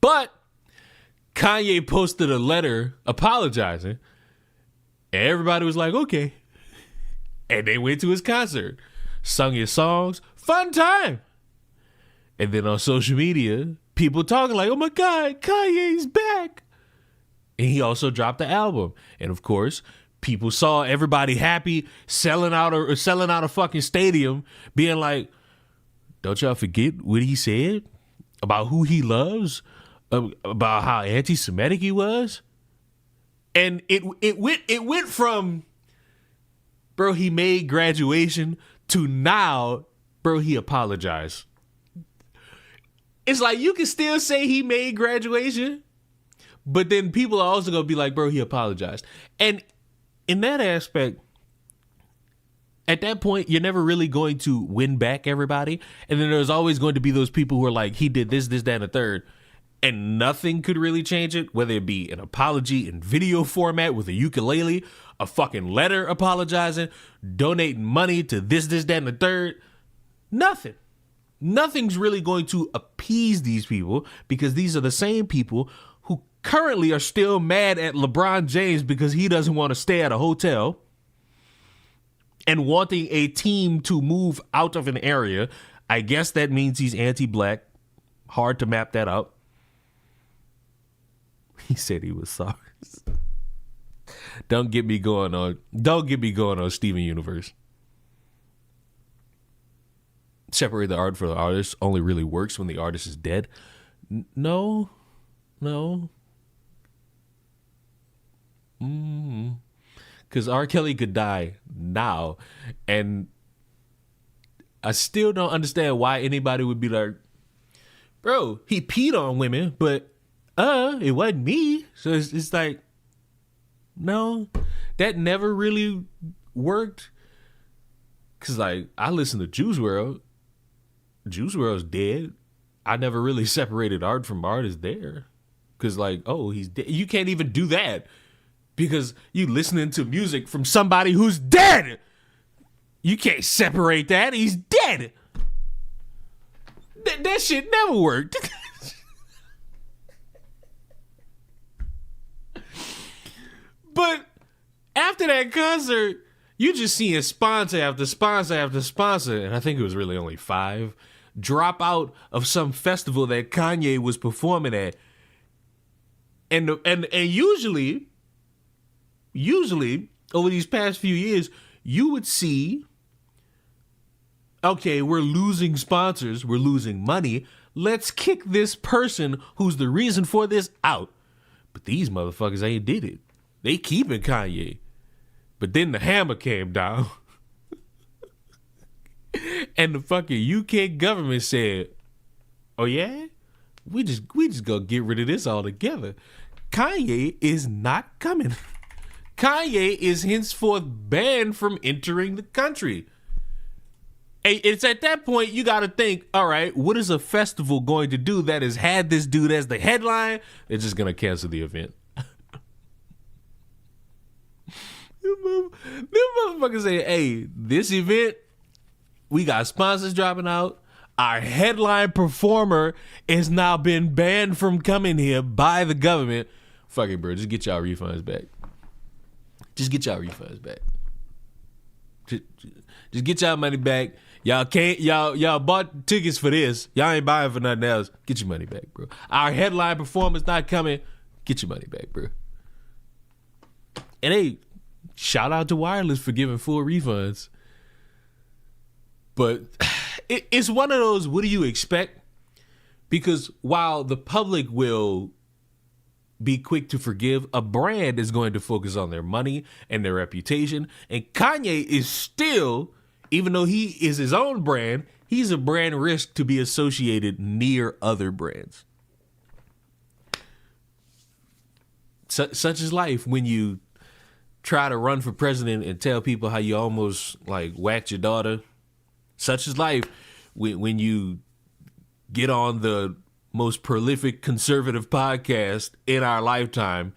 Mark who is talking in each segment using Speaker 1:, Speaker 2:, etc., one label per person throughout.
Speaker 1: But Kanye posted a letter apologizing, and everybody was like, okay. And they went to his concert, sung his songs, fun time. And then on social media, people talking like, oh my God, Kanye's back. And he also dropped the album. And of course, people saw everybody happy, selling out a fucking stadium, being like, don't y'all forget what he said about who he loves, about how anti-Semitic he was. And it went from, bro, he made graduation, to now, bro, he apologized. It's like, you can still say he made graduation, but then people are also going to be like, bro, he apologized. And in that aspect, at that point, you're never really going to win back everybody. And then there's always going to be those people who are like, he did this, that, and the third. And nothing could really change it, whether it be an apology in video format with a ukulele, a fucking letter apologizing, donating money to this, that, and the third. Nothing. Nothing's really going to appease these people, because these are the same people who currently are still mad at LeBron James because he doesn't want to stay at a hotel and wanting a team to move out of an area. I guess that means he's anti-black. Hard to map that out. He said he was sorry. Don't get me going on Steven Universe. Separate the art from the artist only really works when the artist is dead. No. Because R. Kelly could die now, and I still don't understand why anybody would be like, bro, he peed on women, but it wasn't me. So it's like, no, that never really worked. Cause like, I listen to Juice WRLD. Juice WRLD's dead. I never really separated art from artist there. Cause like, oh, he's dead. You can't even do that because you listening to music from somebody who's dead. You can't separate that. He's dead. That shit never worked. But after that concert, you just seeing sponsor after sponsor after sponsor, and I think it was really only 5, drop out of some festival that Kanye was performing at. And usually over these past few years, you would see, okay, we're losing sponsors, we're losing money. Let's kick this person who's the reason for this out. But these motherfuckers ain't did it. They keeping Kanye. But then the hammer came down. And the fucking UK government said, oh yeah? We just gonna get rid of this altogether. Kanye is not coming. Kanye is henceforth banned from entering the country. And it's at that point you gotta think, all right, what is a festival going to do that has had this dude as the headline? They're just gonna cancel the event. Them motherfuckers say, hey, this event, we got sponsors dropping out. Our headline performer has now been banned from coming here by the government. Fuck it, bro. Just get y'all refunds back. Just get y'all refunds back. Just get y'all money back. Y'all bought tickets for this. Y'all ain't buying for nothing else. Get your money back, bro. Our headline performer's not coming. Get your money back, bro. And hey, shout out to Wireless for giving full refunds. But it's one of those, what do you expect? Because while the public will be quick to forgive, a brand is going to focus on their money and their reputation. And Kanye is still, even though he is his own brand, he's a brand risk to be associated near other brands. Such is life when you try to run for president and tell people how you almost like whacked your daughter. Such is life when you get on the most prolific conservative podcast in our lifetime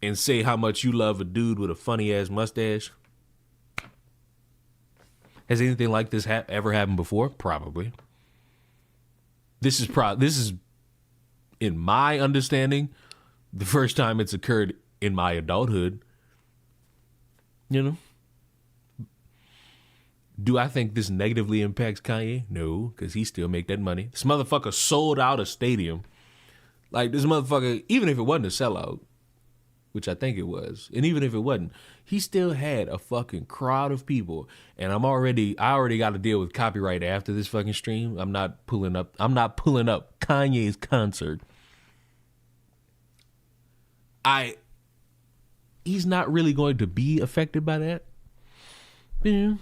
Speaker 1: and say how much you love a dude with a funny ass mustache. Has anything like this ever happened before? Probably. This is in my understanding, the first time it's occurred in my adulthood. You know? Do I think this negatively impacts Kanye? No, because he still make that money. This motherfucker sold out a stadium. Like, this motherfucker, even if it wasn't a sellout, which I think it was, and even if it wasn't, he still had a fucking crowd of people. And I already got to deal with copyright after this fucking stream. I'm not pulling up Kanye's concert. He's not really going to be affected by that. Yeah.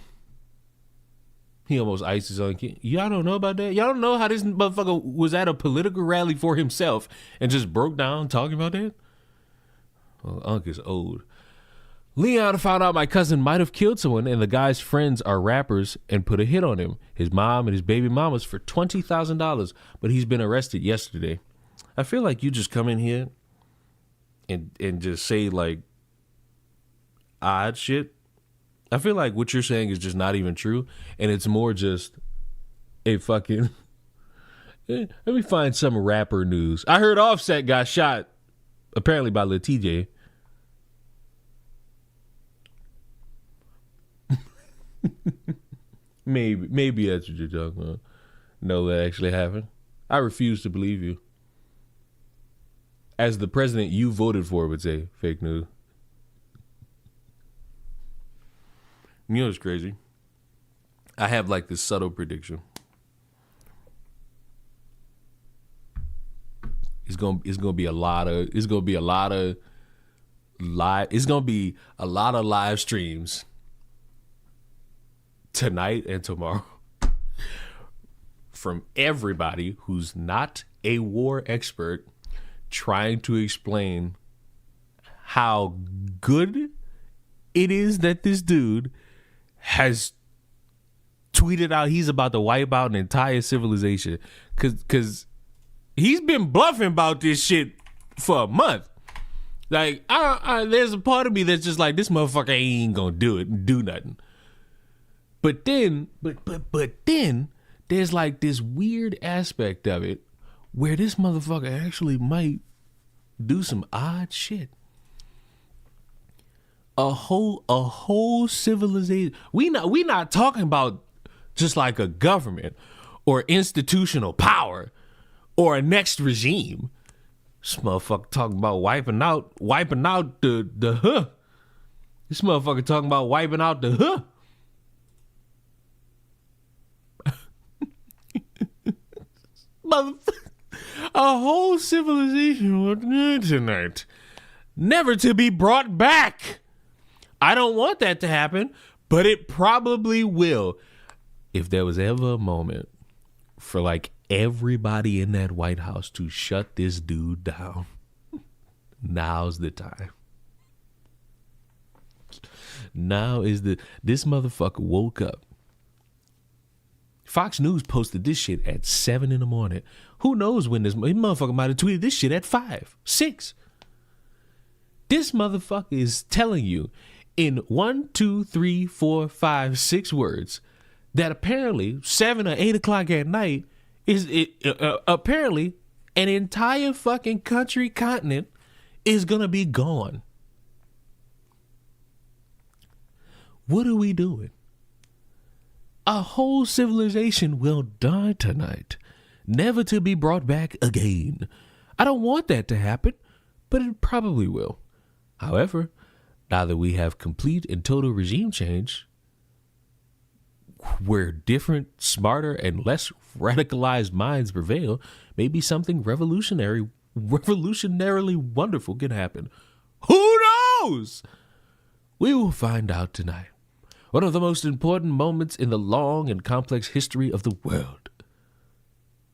Speaker 1: He almost iced his own kid. Y'all don't know about that? Y'all don't know how this motherfucker was at a political rally for himself and just broke down talking about that? Well, Unc is old. Leon found out my cousin might have killed someone and the guy's friends are rappers and put a hit on him, his mom and his baby mamas for $20,000, but he's been arrested yesterday. I feel like you just come in here and just say like odd shit. I feel like what you're saying is just not even true, and it's more just a fucking... Let me find some rapper news. I heard Offset got shot, apparently by Lil TJ. Maybe that's what you're talking about. No, that actually happened. I refuse to believe you. As the president you voted for would say, fake news. You know what's crazy? I have like this subtle prediction. It's gonna be a lot of live streams tonight and tomorrow from everybody who's not a war expert trying to explain how good it is that this dude has tweeted out he's about to wipe out an entire civilization, cause he's been bluffing about this shit for a month. Like, there's a part of me that's just like, this motherfucker ain't gonna do nothing. But then there's like this weird aspect of it where this motherfucker actually might do some odd shit. A whole civilization. We not talking about just like a government or institutional power or a next regime. This motherfucker talking about wiping out the huh. This motherfucker talking about wiping out the huh. A whole civilization tonight, never to be brought back. I don't want that to happen, but it probably will. If there was ever a moment for like everybody in that White House to shut this dude down, now's the time. This motherfucker woke up. Fox News posted this shit at 7 a.m. Who knows when this motherfucker might have tweeted this shit at 5, 6. This motherfucker is telling you in 1, 2, 3, 4, 5, 6 words that apparently 7 or 8 o'clock at night apparently an entire fucking continent is gonna be gone. What are we doing? A whole civilization will die tonight, never to be brought back again. I don't want that to happen, but it probably will. However, now that we have complete and total regime change, where different, smarter, and less radicalized minds prevail, maybe something revolutionarily wonderful can happen. Who knows? We will find out tonight. One of the most important moments in the long and complex history of the world.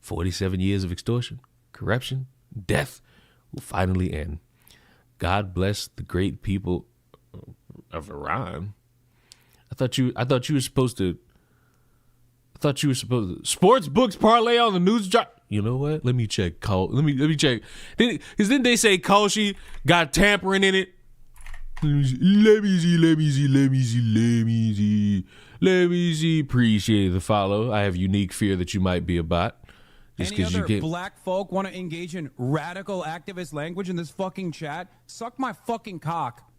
Speaker 1: 47 years of extortion, corruption, death will finally end. God bless the great people of Iran. I thought you were supposed to sports books parlay on the news drop. You know what? Let me check. Let me check. Because didn't they say Kalshi got tampering in it? Let me see. Appreciate the follow. I have unique fear that you might be a bot. Just
Speaker 2: Any
Speaker 1: because you
Speaker 2: other
Speaker 1: get
Speaker 2: black folk want to engage in radical activist language in this fucking chat? Suck my fucking cock.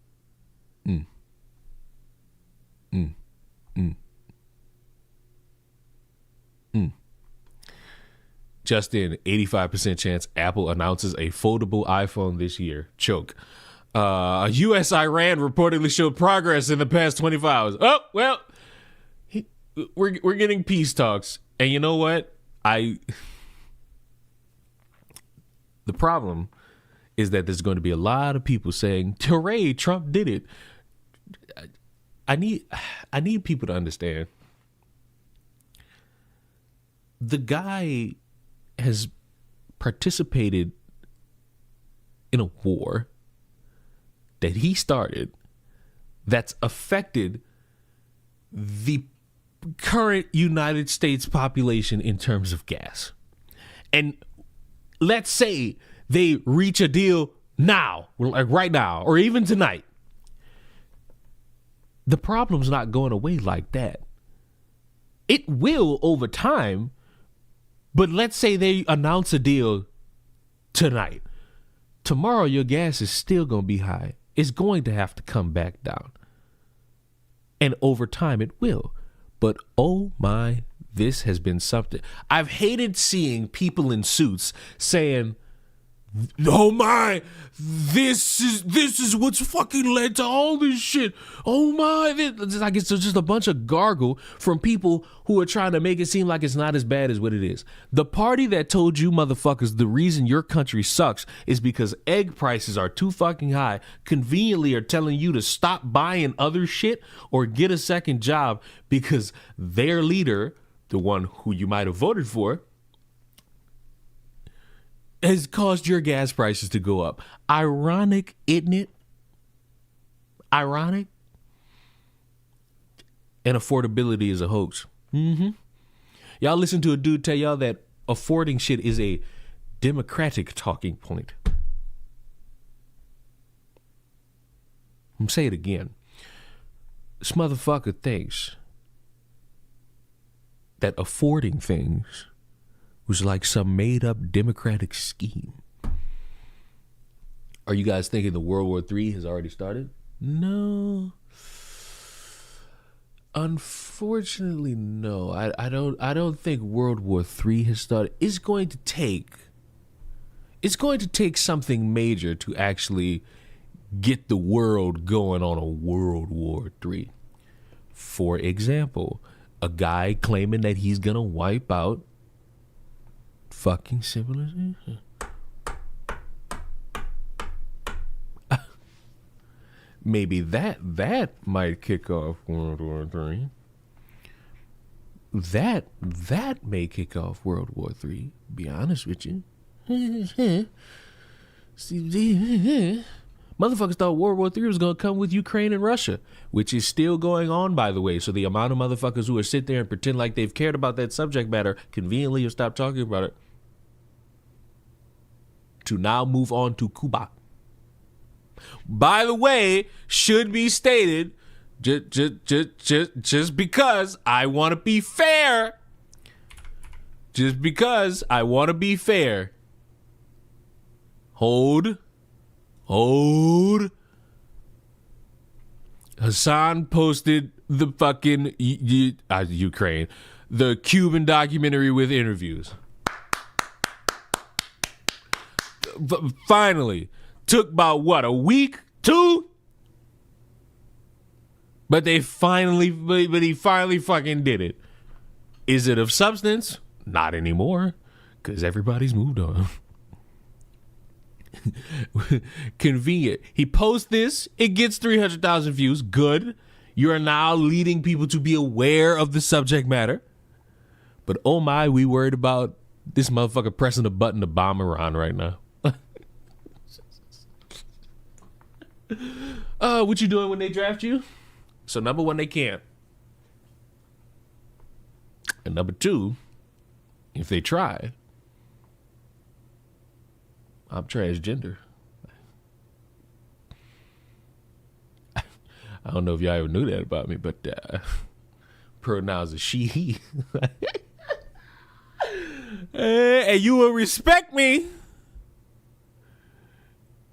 Speaker 1: just in 85% chance Apple announces a foldable iPhone this year. Choke. U.S. Iran reportedly showed progress in the past 24 hours. Oh, well, we're getting peace talks. And you know what? The problem is that there's going to be a lot of people saying, hooray, Trump did it. I need people to understand. The guy has participated in a war that he started that's affected the current United States population in terms of gas. And let's say they reach a deal now, like right now, or even tonight. The problem's not going away like that. It will over time, but let's say they announce a deal tonight. Tomorrow, your gas is still going to be high. It's going to have to come back down. And over time, it will. But oh my, this has been something. I've hated seeing people in suits saying, oh my, this is what's fucking led to all this shit. Oh my, it's like it's just a bunch of gargle from people who are trying to make it seem like it's not as bad as what it is. The party that told you motherfuckers the reason your country sucks is because egg prices are too fucking high, conveniently are telling you to stop buying other shit or get a second job because their leader, the one who you might have voted for, has caused your gas prices to go up. Ironic, isn't it? Ironic. And affordability is a hoax. Y'all listen to a dude tell y'all that affording shit is a Democratic talking point. I'm saying it again. This motherfucker thinks that affording things was like some made-up Democratic scheme. Are you guys thinking the World War III has already started? No. Unfortunately, no. I don't think World War III has started. It's going to take something major to actually get the world going on a World War III. For example, a guy claiming that he's gonna wipe out fucking civilization. Maybe that might kick off World War III. That may kick off World War III. Be honest with you. Motherfuckers thought World War III was gonna come with Ukraine and Russia, which is still going on, by the way. So the amount of motherfuckers who are sit there and pretend like they've cared about that subject matter conveniently have stopped talking about it to now move on to Cuba. By the way, should be stated, just because I want to be fair. Just because I want to be fair. Hold. Hassan posted the fucking Ukraine, the Cuban documentary with interviews. Finally, took about what, a week, 2? But he finally fucking did it. Is it of substance? Not anymore, because everybody's moved on. Convenient. He posts this, it gets 300,000 views. Good. You are now leading people to be aware of the subject matter. But oh my, we worried about this motherfucker pressing a button to bomb Iran right now. What you doing when they draft you? So number one, they can't. And number two, if they try, I'm transgender. I don't know if y'all ever knew that about me, but pronouns are she, he. And you will respect me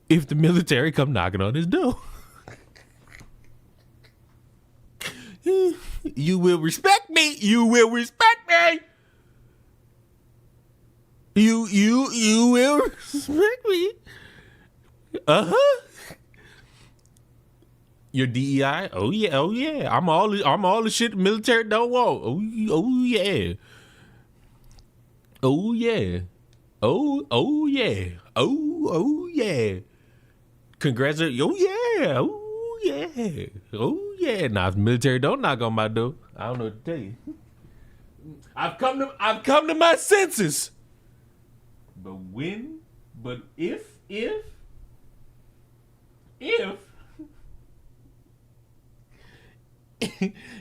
Speaker 1: if the military come knocking on his door. You will respect me. You will respect me. You will respect me. Uh-huh. Your DEI? Oh yeah. I'm all the shit the military don't want. Oh yeah. Oh yeah. Oh yeah. Oh yeah. Congratulations. Oh yeah. Oh yeah. Oh yeah. Now if the military don't knock on my door, I don't know what to tell you. I've come to my senses. But if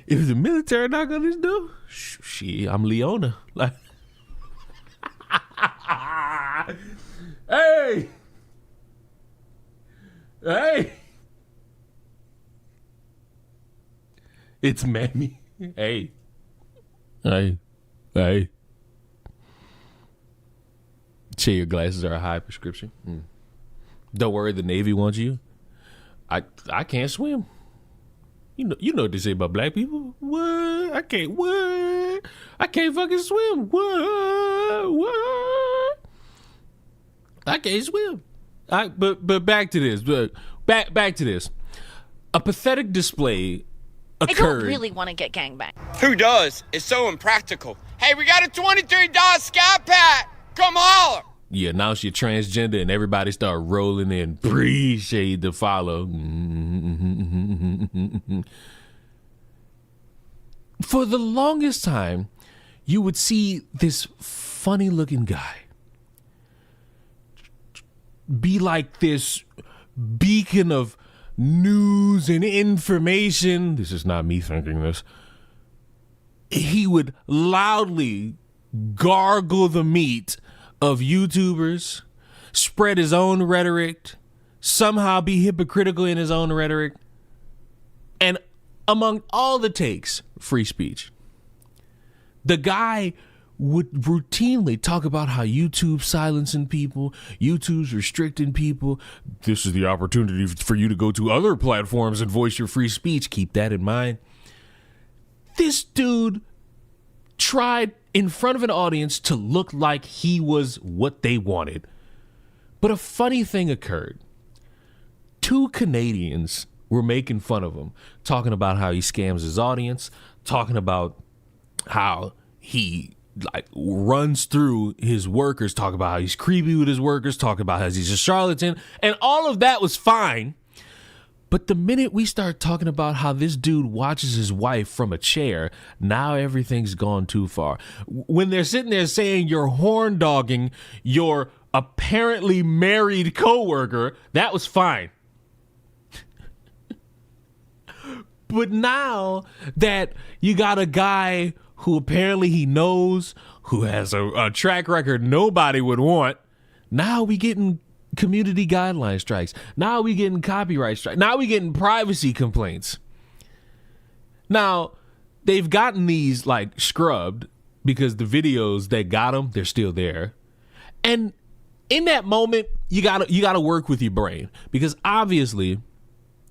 Speaker 1: if the military knock on this door, shit, I'm Leona. Like, hey, it's Mammy. Hey. Say your glasses are a high prescription. Don't worry, the Navy wants you. I can't swim. You know what they say about black people. What? I can't fucking swim. What? I can't swim. But back to this. Back to this. A pathetic display occurred.
Speaker 3: I don't really want to get gangbanged.
Speaker 4: Who does? It's so impractical. Hey, we got a $23 Scat Pack. Come holler.
Speaker 1: You announce you're transgender and everybody start rolling in. Appreciate the follow. For the longest time, you would see this funny looking guy be like this beacon of news and information. This is not me thinking this. He would loudly gargle the meat of YouTubers, spread his own rhetoric, somehow be hypocritical in his own rhetoric, and among all the takes, free speech. The guy would routinely talk about how YouTube's silencing people, YouTube's restricting people. This is the opportunity for you to go to other platforms and voice your free speech. Keep that in mind. This dude tried in front of an audience to look like he was what they wanted. But a funny thing occurred. 2 Canadians were making fun of him, talking about how he scams his audience, talking about how he runs through his workers, talking about how he's creepy with his workers, talking about how he's a charlatan, and all of that was fine. But the minute we start talking about how this dude watches his wife from a chair, now everything's gone too far. When they're sitting there saying you're horn dogging your apparently married coworker, that was fine. But now that you got a guy who apparently he knows, who has a track record nobody would want, now we getting community guideline strikes. Now we getting copyright strikes. Now we getting privacy complaints. Now, they've gotten these scrubbed because the videos that got them, they're still there. And in that moment, you gotta work with your brain, because obviously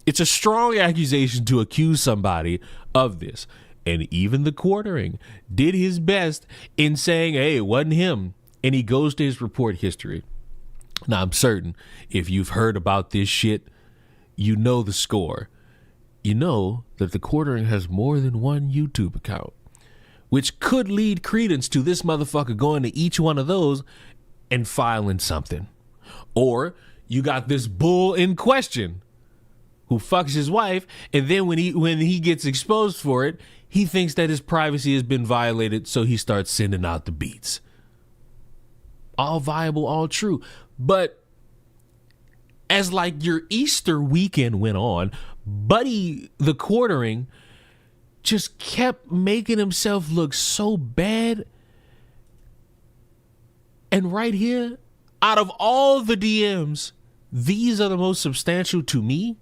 Speaker 1: it's a strong accusation to accuse somebody of this. And even TheQuartering did his best in saying, hey, it wasn't him. And he goes to his report history. Now, I'm certain if you've heard about this shit, you know the score. You know that TheQuartering has more than one YouTube account, which could lead credence to this motherfucker going to each one of those and filing something. Or you got this bull in question who fucks his wife, and then when he gets exposed for it, he thinks that his privacy has been violated, so he starts sending out the beats. All viable, all true. But as your Easter weekend went on, Buddy TheQuartering just kept making himself look so bad. And right here, out of all the DMs, these are the most substantial to me.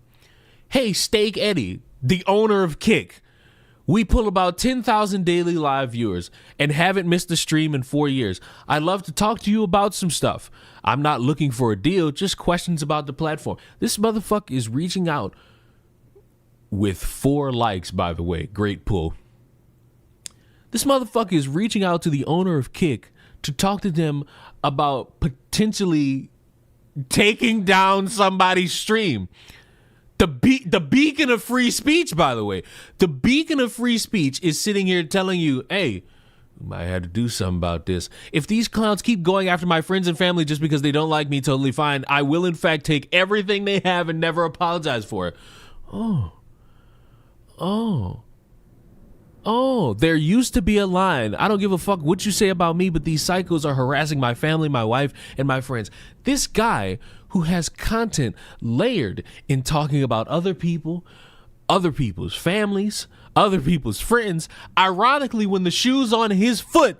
Speaker 1: Hey, Steak Eddie, the owner of Kick, We pull about 10,000 daily live viewers and haven't missed a stream in 4 years. I'd love to talk to you about some stuff. I'm not looking for a deal, just questions about the platform. This motherfucker is reaching out with 4 likes, by the way. Great pull. This motherfucker is reaching out to the owner of Kick to talk to them about potentially taking down somebody's stream. The beacon of free speech, by the way. The beacon of free speech is sitting here telling you, hey, we might have to do something about this. If these clowns keep going after my friends and family just because they don't like me, totally fine. I will, in fact, take everything they have and never apologize for it. Oh, there used to be a line. I don't give a fuck what you say about me, but these psychos are harassing my family, my wife, and my friends. This guy who has content layered in talking about other people, other people's families, other people's friends. Ironically, when the shoe's on his foot,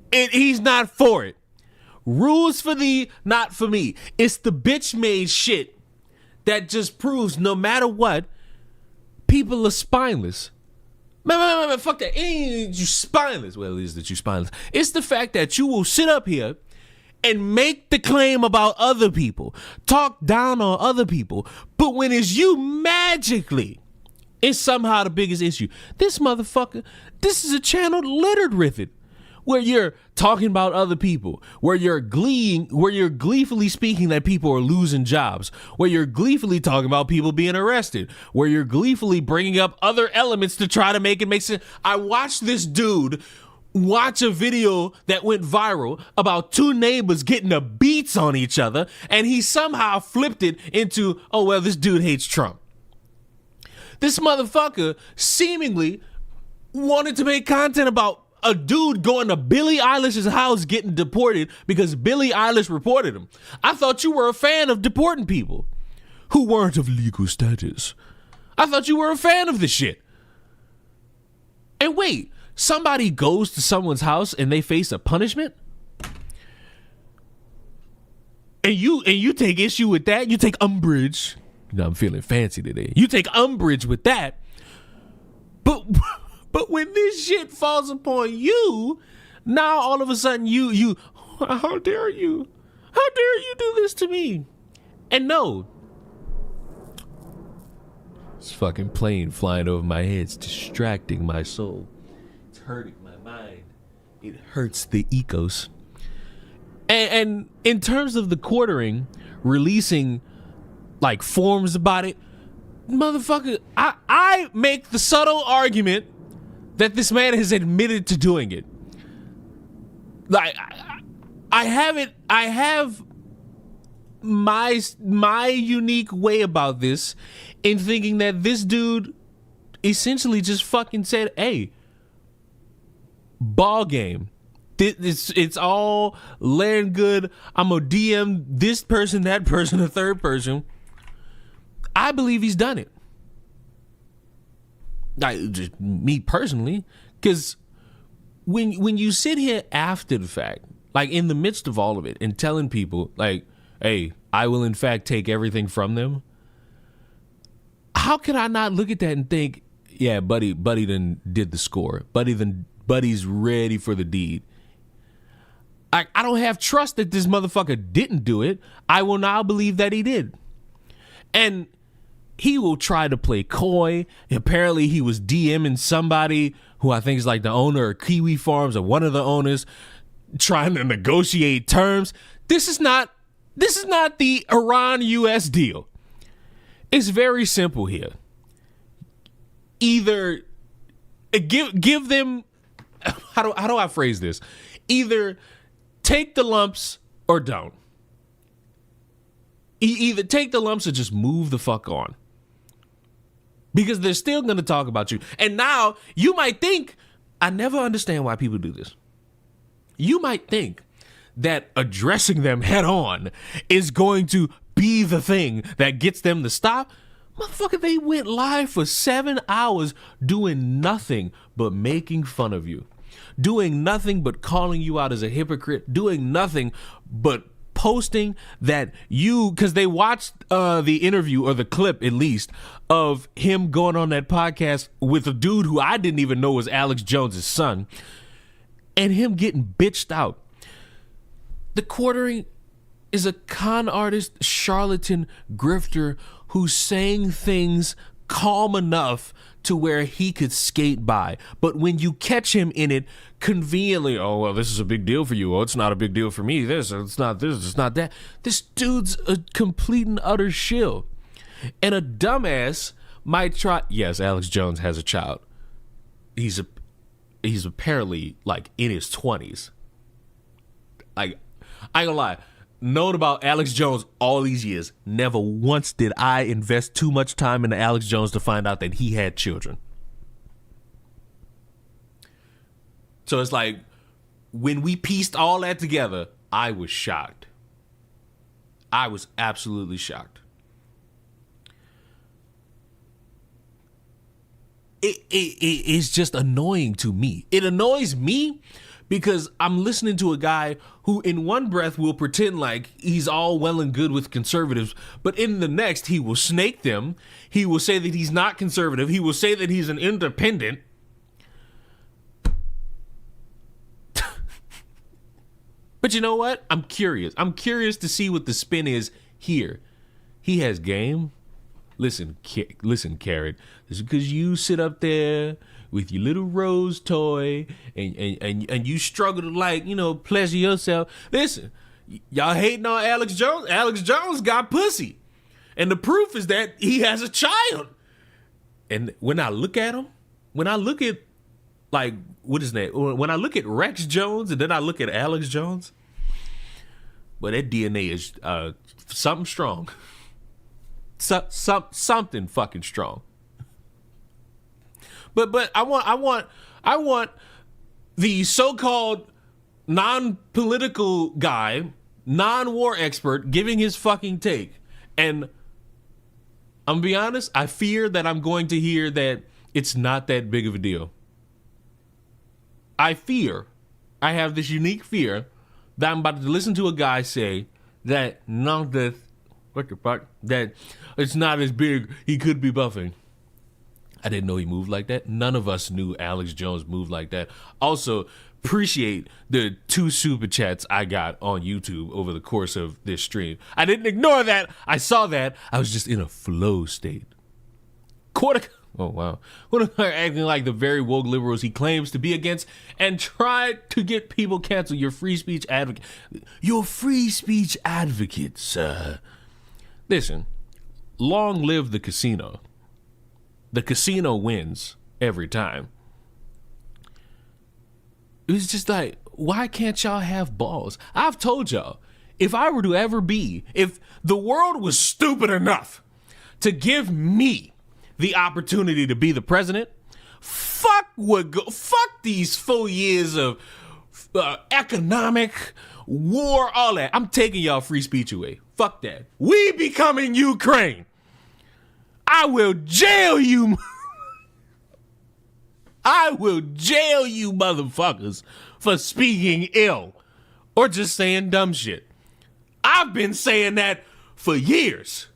Speaker 1: he's not for it. Rules for thee, not for me. It's the bitch made shit that just proves no matter what, people are spineless. Man, fuck that. You spineless. Well, it is that you spineless. It's the fact that you will sit up here and make the claim about other people, talk down on other people, but when it's you, magically, it's somehow the biggest issue. This motherfucker, this is a channel littered with it, where you're talking about other people, where you're gleefully speaking that people are losing jobs, where you're gleefully talking about people being arrested, where you're gleefully bringing up other elements to try to make it make sense. I watched this dude watch a video that went viral about 2 neighbors getting the beats on each other, and he somehow flipped it into, oh, well, this dude hates Trump. This motherfucker seemingly wanted to make content about a dude going to Billie Eilish's house getting deported because Billie Eilish reported him. I thought you were a fan of deporting people who weren't of legal status. I thought you were a fan of this shit. And wait, somebody goes to someone's house and they face a punishment? And you take issue with that? You take umbrage. You know, I'm feeling fancy today. You take umbrage with that. But when this shit falls upon you, now all of a sudden you how dare you? How dare you do this to me? And no, this fucking plane flying over my head is distracting my soul. It's hurting my mind. It hurts the ecos. And in terms of TheQuartering releasing like forums about it, motherfucker, I make the subtle argument that this man has admitted to doing it. Like, I have my unique way about this in thinking that this dude essentially just fucking said, hey, ball game. It's all land good. I'm gonna DM this person, that person, a third person. I believe he's done it. Just me personally, because when you sit here after the fact, like in the midst of all of it, and telling people like, hey, I will in fact take everything from them, how can I not look at that and think, yeah, buddy done did the score. Buddy's ready for the deed. I don't have trust that this motherfucker didn't do it. I will now believe that he did. And he will try to play coy. Apparently he was DMing somebody who I think is like the owner of Kiwi Farms or one of the owners, trying to negotiate terms. This is not the Iran-US deal. It's very simple here. Either give them, how do I phrase this? Either take the lumps or don't. Either take the lumps or just move the fuck on. Because they're still going to talk about you. And now you might think, I never understand why people do this. You might think that addressing them head on is going to be the thing that gets them to stop. Motherfucker, they went live for 7 hours doing nothing but making fun of you. Doing nothing but calling you out as a hypocrite. Doing nothing but posting that because they watched the interview, or the clip at least, of him going on that podcast with a dude who I didn't even know was Alex Jones' son, and him getting bitched out. TheQuartering is a con artist, charlatan, grifter who's saying things calm enough to where he could skate by. But when you catch him in it conveniently, oh, well, this is a big deal for you. Oh, it's not a big deal for me. It's not that. This dude's a complete and utter shill. And a dumbass might try. Yes, Alex Jones has a child. He's apparently like in his 20s. Like, I ain't gonna lie. Known about Alex Jones all these years, never once did I invest too much time into Alex Jones to find out that he had children. So it's like, when we pieced all that together, I was shocked. I was absolutely shocked. It's just annoying to me. It annoys me because I'm listening to a guy who in one breath will pretend like he's all well and good with conservatives, but in the next he will snake them. He will say that he's not conservative. He will say that he's an independent. But you know what? I'm curious. I'm curious to see what the spin is here. He has game. Listen, Carrot. It's because you sit up there with your little rose toy and you struggle to, like, pleasure yourself. Listen, y'all hating on Alex Jones. Alex Jones got pussy. And the proof is that he has a child. And when I look at him, when I look at, like, what is that? When I look at Rex Jones and then I look at Alex Jones, well, that DNA is something strong. Something fucking strong. But I want the so-called non-political guy, non-war expert giving his fucking take. And I'm gonna be honest, I fear that I'm going to hear that it's not that big of a deal. I have this unique fear that I'm about to listen to a guy say that that it's not as big, he could be buffing. I didn't know he moved like that. None of us knew Alex Jones moved like that. Also, appreciate the 2 super chats I got on YouTube over the course of this stream. I didn't ignore that. I saw that. I was just in a flow state. Oh, wow. Acting like the very woke liberals he claims to be against and tried to get people canceled. Your free speech advocate. Your free speech advocate, sir. Listen, long live the casino. The casino wins every time. It was just like, why can't y'all have balls? I've told y'all, if the world was stupid enough to give me the opportunity to be the president, fuck these 4 years of economic war, all that. I'm taking y'all free speech away. Fuck that. We becoming Ukraine. I will jail you. I will jail you motherfuckers for speaking ill or just saying dumb shit. I've been saying that for years.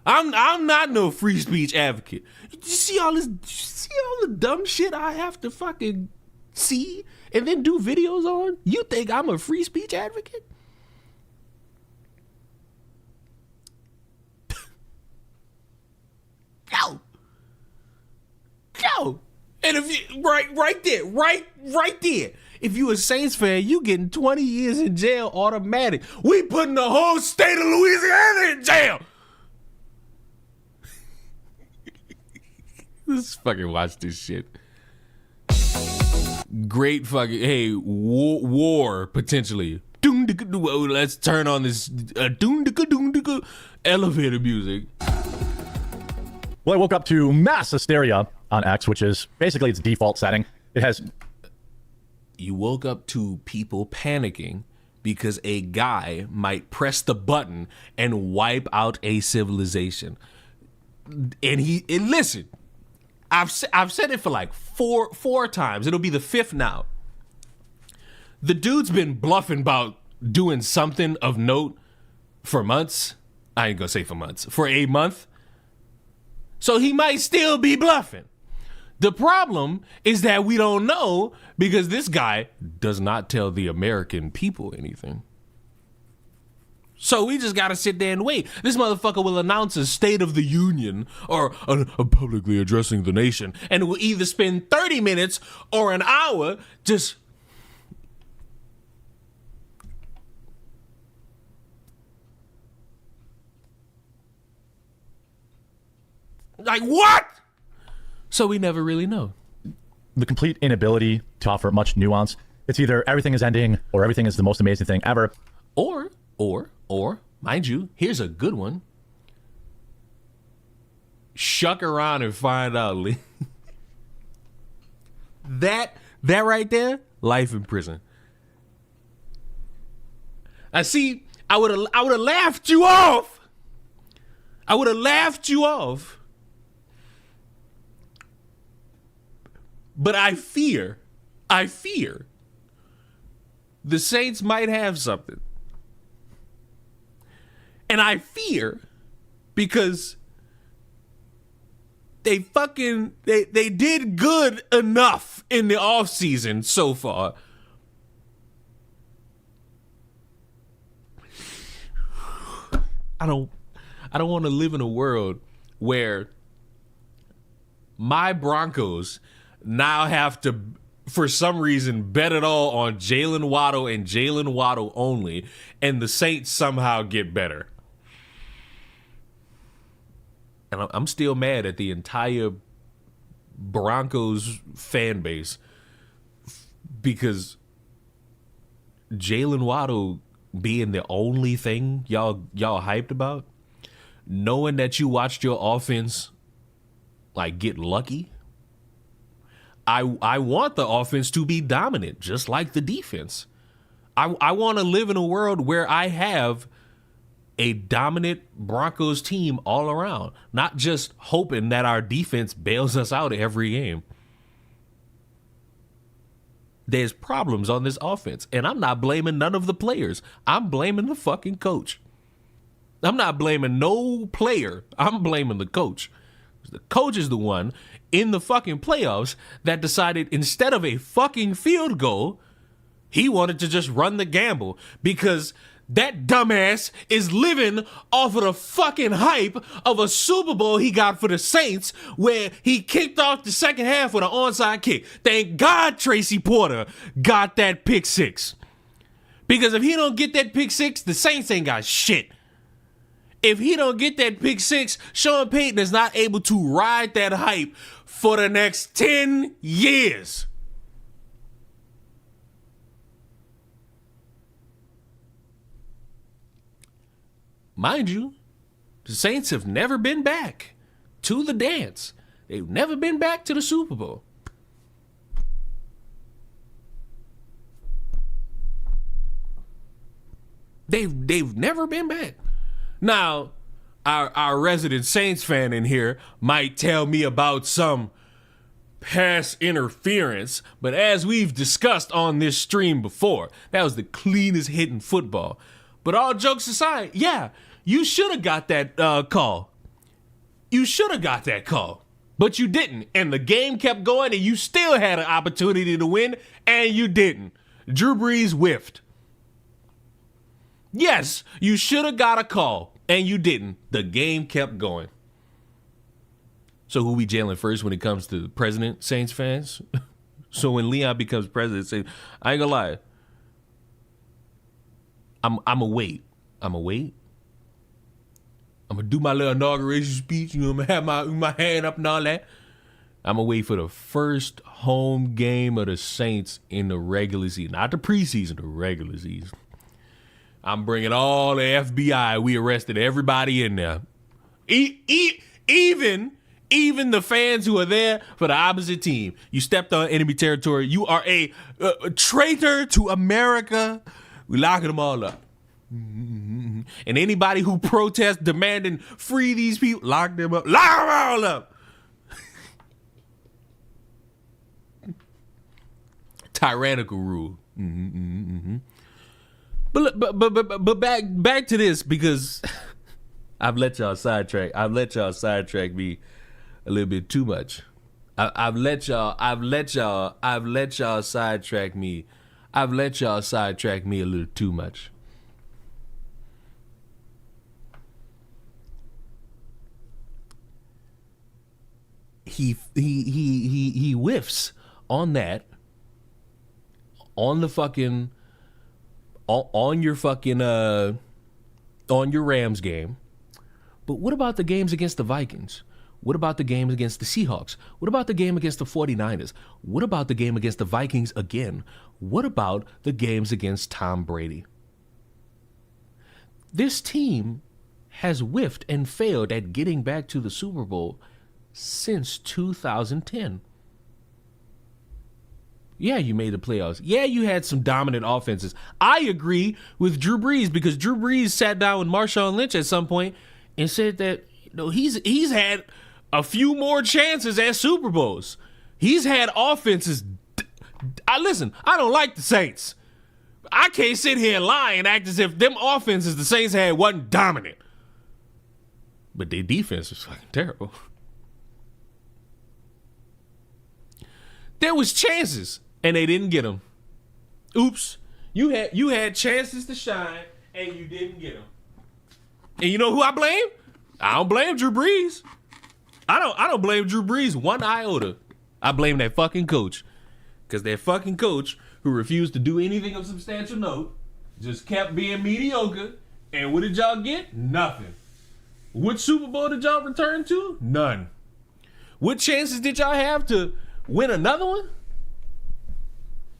Speaker 1: I'm not no free speech advocate. You see all the dumb shit I have to fucking see and then do videos on? You think I'm a free speech advocate? Yo. And if you right there. If you a Saints fan, you getting 20 years in jail automatic. We putting the whole state of Louisiana in jail. Let's fucking watch this shit. Great fucking, war potentially. Let's turn on this elevator music.
Speaker 3: Well, I woke up to mass hysteria on X, which is basically its default setting. It has...
Speaker 1: You woke up to people panicking because a guy might press the button and wipe out a civilization. And listen, I've said it for like four times. It'll be the 5th now. The dude's been bluffing about doing something of note for months. I ain't gonna say for months. For a month. So he might still be bluffing. The problem is that we don't know because this guy does not tell the American people anything. So we just gotta sit there and wait. This motherfucker will announce a State of the Union or a publicly addressing the nation, and will either spend 30 minutes or an hour just like what? So we never really know.
Speaker 3: The complete inability to offer much nuance. It's either everything is ending or everything is the most amazing thing ever.
Speaker 1: Or, mind you, here's a good one. Shuck around and find out, Lee. That right there, life in prison. I see, I would have laughed you off. I would have laughed you off. But I fear the Saints might have something. And I fear because they did good enough in the offseason so far. I don't want to live in a world where my Broncos now have to, for some reason, bet it all on Jalen Waddle and Jalen Waddle only, and the Saints somehow get better. And I'm still mad at the entire Broncos fan base because Jalen Waddle being the only thing y'all hyped about, knowing that you watched your offense like get lucky. I want the offense to be dominant, just like the defense. I want to live in a world where I have a dominant Broncos team all around, not just hoping that our defense bails us out every game. There's problems on this offense, and I'm not blaming none of the players. I'm blaming the fucking coach. I'm not blaming no player. I'm blaming the coach. The coach is the one in the fucking playoffs that decided instead of a fucking field goal, he wanted to just run the gamble because that dumbass is living off of the fucking hype of a Super Bowl he got for the Saints where he kicked off the second half with an onside kick. Thank God Tracy Porter got that pick six. Because if he don't get that pick six, the Saints ain't got shit. If he don't get that pick six, Sean Payton is not able to ride that hype for the next 10 years. Mind you, the Saints have never been back to the dance. They've never been back to the Super Bowl. They've never been back. Now, our resident Saints fan in here might tell me about some pass interference, but as we've discussed on this stream before, that was the cleanest hit in football. But all jokes aside, yeah, you should have got that call. You should have got that call, but you didn't. And the game kept going, and you still had an opportunity to win, and you didn't. Drew Brees whiffed. Yes, you should have got a call, and you didn't. The game kept going. So who we jailing first when it comes to president Saints fans? So when Leon becomes president, say, I ain't gonna lie. I'm a wait. I'm gonna do my little inauguration speech. You know, I'm gonna have my hand up and all that. I'm gonna wait for the first home game of the Saints in the regular season, not the preseason, the regular season. I'm bringing all the FBI. We arrested everybody in there, even the fans who are there for the opposite team. You stepped on enemy territory. You are a traitor to America. We locking them all up. And anybody who protests demanding free these people, lock them up. Lock them all up. Tyrannical rule. But But back to this, because I've let y'all sidetrack me a little bit too much. I've let y'all sidetrack me a little too much. He whiffs on that, on your Rams game. But what about the games against the Vikings? What about the game against the Seahawks? What about the game against the 49ers? What about the game against the Vikings again? What about the games against Tom Brady? This team has whiffed and failed at getting back to the Super Bowl since 2010. Yeah, you made the playoffs. Yeah, you had some dominant offenses. I agree with Drew Brees, because Drew Brees sat down with Marshawn Lynch at some point and said that he's had a few more chances at Super Bowls. He's had offenses. Listen, I don't like the Saints. I can't sit here and lie and act as if them offenses the Saints had wasn't dominant. But their defense was fucking terrible. There was chances, and they didn't get them. Oops. You had chances to shine, and you didn't get them. And you know who I blame? I don't blame Drew Brees. I don't blame Drew Brees one iota. I blame that fucking coach. Because that fucking coach, who refused to do anything of substantial note, just kept being mediocre. And what did y'all get? Nothing. What Super Bowl did y'all return to? None. What chances did y'all have to win another one?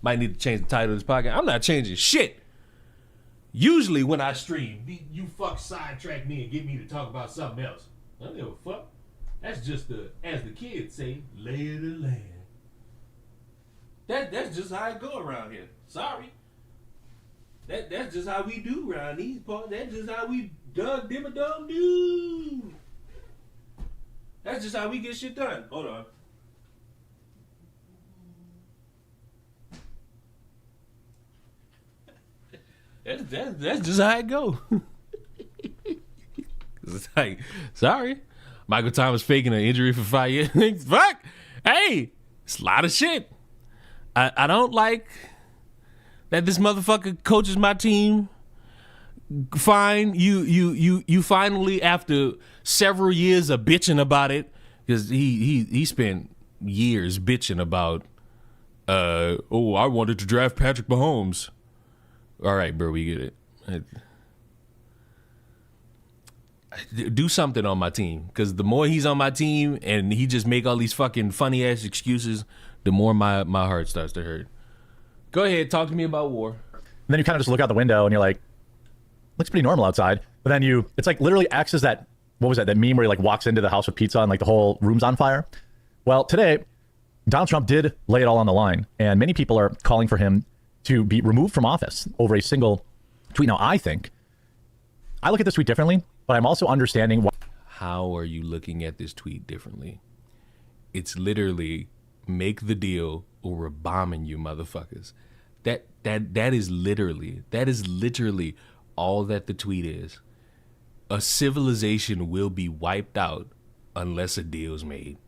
Speaker 1: Might need to change the title of this podcast. I'm not changing shit. Usually when I stream, you fuck sidetrack me and get me to talk about something else. I don't give a fuck. That's just as the kids say, lay of the land. That's just how it go around here. Sorry. That's just how we do around these parts. That's just how we do. That's just how we get shit done. Hold on. That's just how it go. It's like, sorry. Michael Thomas faking an injury for 5 years. Fuck. Hey, it's a lot of shit. I don't like that this motherfucker coaches my team. Fine. You finally, after several years of bitching about it, because he spent years bitching about I wanted to draft Patrick Mahomes. All right, bro, we get it. Do something on my team, because the more he's on my team and he just make all these fucking funny ass excuses, the more my heart starts to hurt. Go ahead, talk to me about war.
Speaker 3: And then you kind of just look out the window and you're like, looks pretty normal outside. But then it's like literally acts as that, what was that meme where he like walks into the house with pizza and like the whole room's on fire? Well, today, Donald Trump did lay it all on the line, and many people are calling for him to be removed from office over a single tweet. Now, I look at this tweet differently, but I'm also understanding why.
Speaker 1: How are you looking at this tweet differently? It's literally, make the deal or we're bombing you, motherfuckers. That is literally all that the tweet is. A civilization will be wiped out unless a deal's made.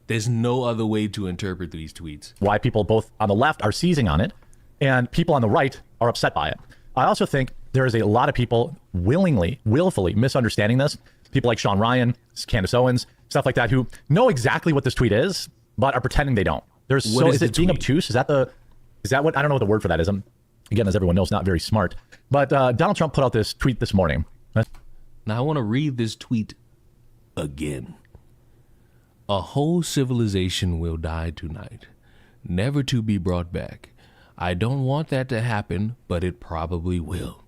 Speaker 1: There's no other way to interpret these tweets.
Speaker 3: Why people both on the left are seizing on it and people on the right are upset by it. I also think there is a lot of people willfully misunderstanding this. People like Sean Ryan, Candace Owens, stuff like that, who know exactly what this tweet is, but are pretending they don't. Is it being obtuse? Is that what, I don't know what the word for that is. Again, as everyone knows, not very smart. But Donald Trump put out this tweet this morning.
Speaker 1: Now I want to read this tweet again. A whole civilization will die tonight, never to be brought back. I don't want that to happen, but it probably will.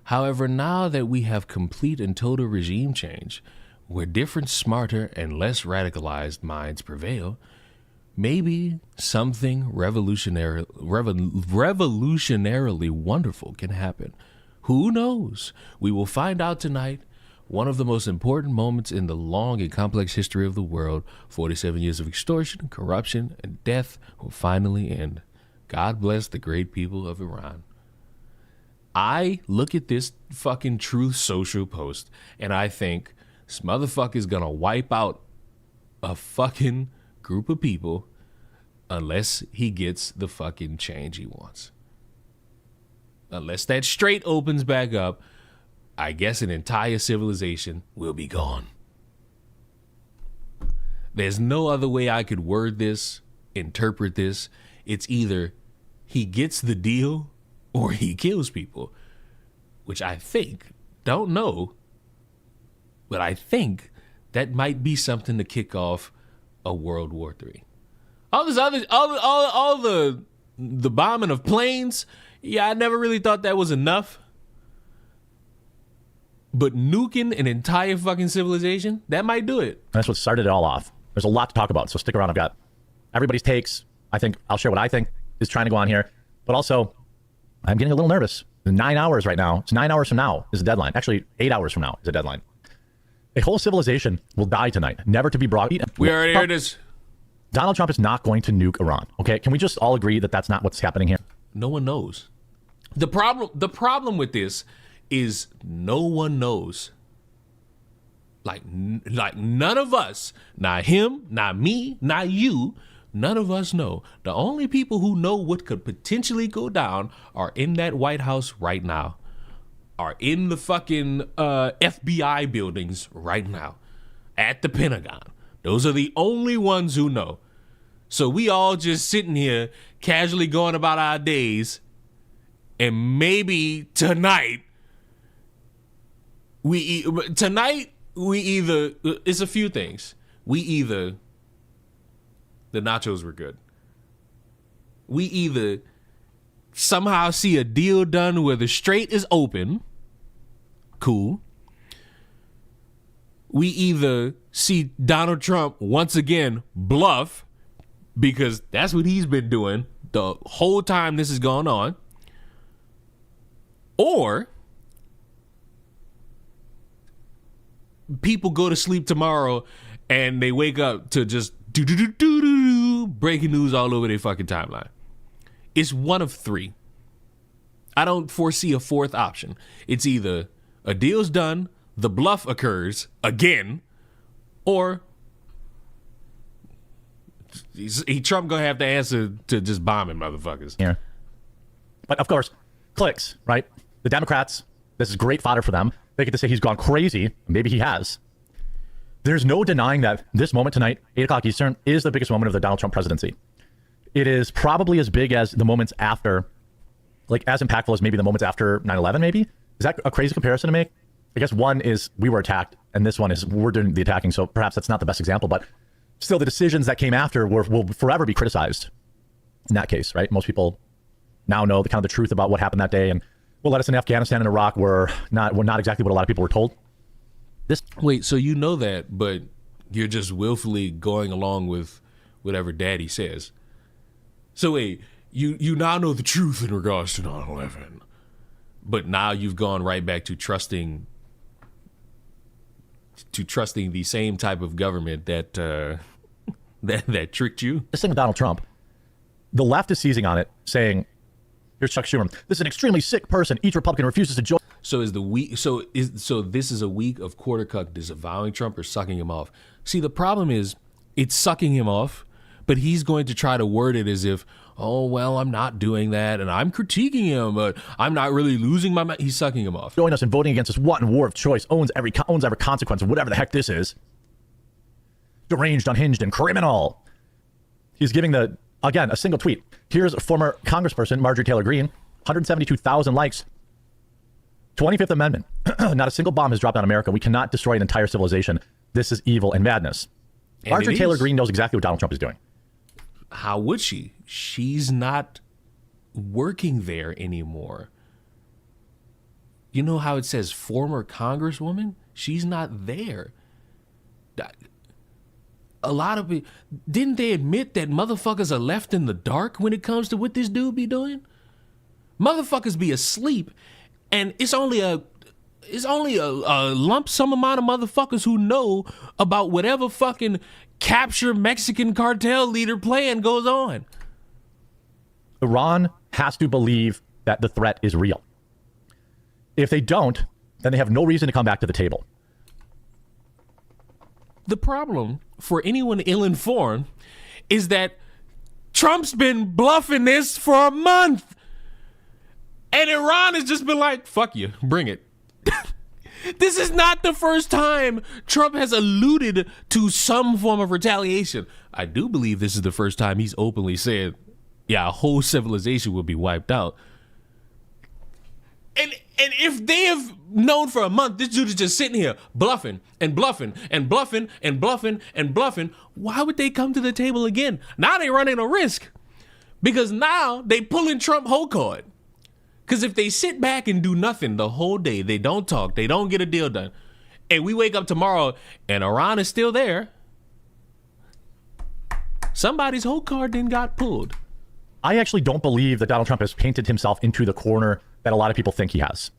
Speaker 1: However, now that we have complete and total regime change, where different, smarter, and less radicalized minds prevail, maybe something revolutionarily wonderful can happen. Who knows? We will find out tonight. One of the most important moments in the long and complex history of the world, 47 years of extortion, corruption, and death will finally end. God bless the great people of Iran. I look at this fucking Truth Social post and I think this motherfucker's gonna wipe out a fucking group of people unless he gets the fucking change he wants. Unless that strait opens back up, I guess an entire civilization will be gone. There's no other way I could word this, interpret this. It's either he gets the deal or he kills people, which I think, don't know, but I think that might be something to kick off a World War III. All this other, all the bombing of planes, yeah, I never really thought that was enough. But nuking an entire fucking civilization, that might do it.
Speaker 3: That's what started it all off. There's a lot to talk about, so stick around. I've got everybody's takes. I think I'll share what I think is trying to go on here. But also, I'm getting a little nervous. 9 hours right now. It's 9 hours from now is the deadline. Actually, 8 hours from now is the deadline. A whole civilization will die tonight, never to be brought.
Speaker 1: We already heard this.
Speaker 3: Donald Trump is not going to nuke Iran. Okay, can we just all agree that that's not what's happening here?
Speaker 1: No one knows. The problem with this is no one knows. Like none of us, not him, not me, not you, none of us know. The only people who know what could potentially go down are in that White House right now, are in the fucking FBI buildings right now, at the Pentagon. Those are the only ones who know. So we all just sitting here casually going about our days, and maybe tonight we either, it's a few things. The nachos were good. We either somehow see a deal done where the strait is open. Cool. We either see Donald Trump once again bluff, because that's what he's been doing the whole time this is going on. Or people go to sleep tomorrow and they wake up to just breaking news all over their fucking timeline. It's one of three. I don't foresee a fourth option. It's either a deal's done, the bluff occurs again, or Trump gonna have to answer to just bombing motherfuckers.
Speaker 3: Yeah. But of course, clicks, right? The Democrats, this is great fodder for them. They get to say he's gone crazy. Maybe he has. There's no denying that this moment tonight, 8 o'clock Eastern, is the biggest moment of the Donald Trump presidency. It is probably as big as the moments after, like as impactful as maybe the moments after 9/11, maybe? Is that a crazy comparison to make? I guess one is we were attacked, and this one is we're doing the attacking, so perhaps that's not the best example, but still the decisions that came after will forever be criticized in that case, right? Most people now know the kind of the truth about what happened that day, and what led us in Afghanistan and Iraq were not exactly what a lot of people were told.
Speaker 1: Wait, so you know that, but you're just willfully going along with whatever daddy says. So wait, you now know the truth in regards to 9/11, but now you've gone right back to trusting the same type of government that that tricked you.
Speaker 3: This thing with Donald Trump, the left is seizing on it, saying, here's Chuck Schumer, this is an extremely sick person. Each Republican refuses to join.
Speaker 1: So this is a week of quarter cuck disavowing Trump or sucking him off. See, the problem is it's sucking him off, but he's going to try to word it as if, oh, well, I'm not doing that, and I'm critiquing him, but I'm not really losing my mind. He's sucking him off.
Speaker 3: Join us in voting against this wanton war of choice, owns every consequence of whatever the heck this is. Deranged, unhinged, and criminal. He's giving again, a single tweet. Here's former Congressperson Marjorie Taylor Greene, 172,000 likes. 25th Amendment. Not a single bomb has dropped on America. We cannot destroy an entire civilization. This is evil and madness. And Marjorie Taylor Greene knows exactly what Donald Trump is doing.
Speaker 1: How would she? She's not working there anymore. You know how it says former Congresswoman? She's not there. A lot of people, didn't they admit that motherfuckers are left in the dark when it comes to what this dude be doing? Motherfuckers be asleep, and it's only a lump sum amount of motherfuckers who know about whatever fucking capture Mexican cartel leader plan goes on.
Speaker 3: Iran has to believe that the threat is real. If they don't, then they have no reason to come back to the table.
Speaker 1: The problem for anyone ill-informed is that Trump's been bluffing this for a month. And Iran has just been like, fuck you, bring it. This is not the first time Trump has alluded to some form of retaliation. I do believe this is the first time he's openly said, yeah, a whole civilization will be wiped out. And if they have known for a month this dude is just sitting here bluffing and bluffing and bluffing and bluffing and bluffing, why would they come to the table again? Now they running a risk because now they pulling Trump whole card. Because if they sit back and do nothing the whole day, they don't talk, they don't get a deal done, and we wake up tomorrow and Iran is still there, somebody's whole card then got pulled.
Speaker 3: I actually don't believe that Donald Trump has painted himself into the corner that a lot of people think he has.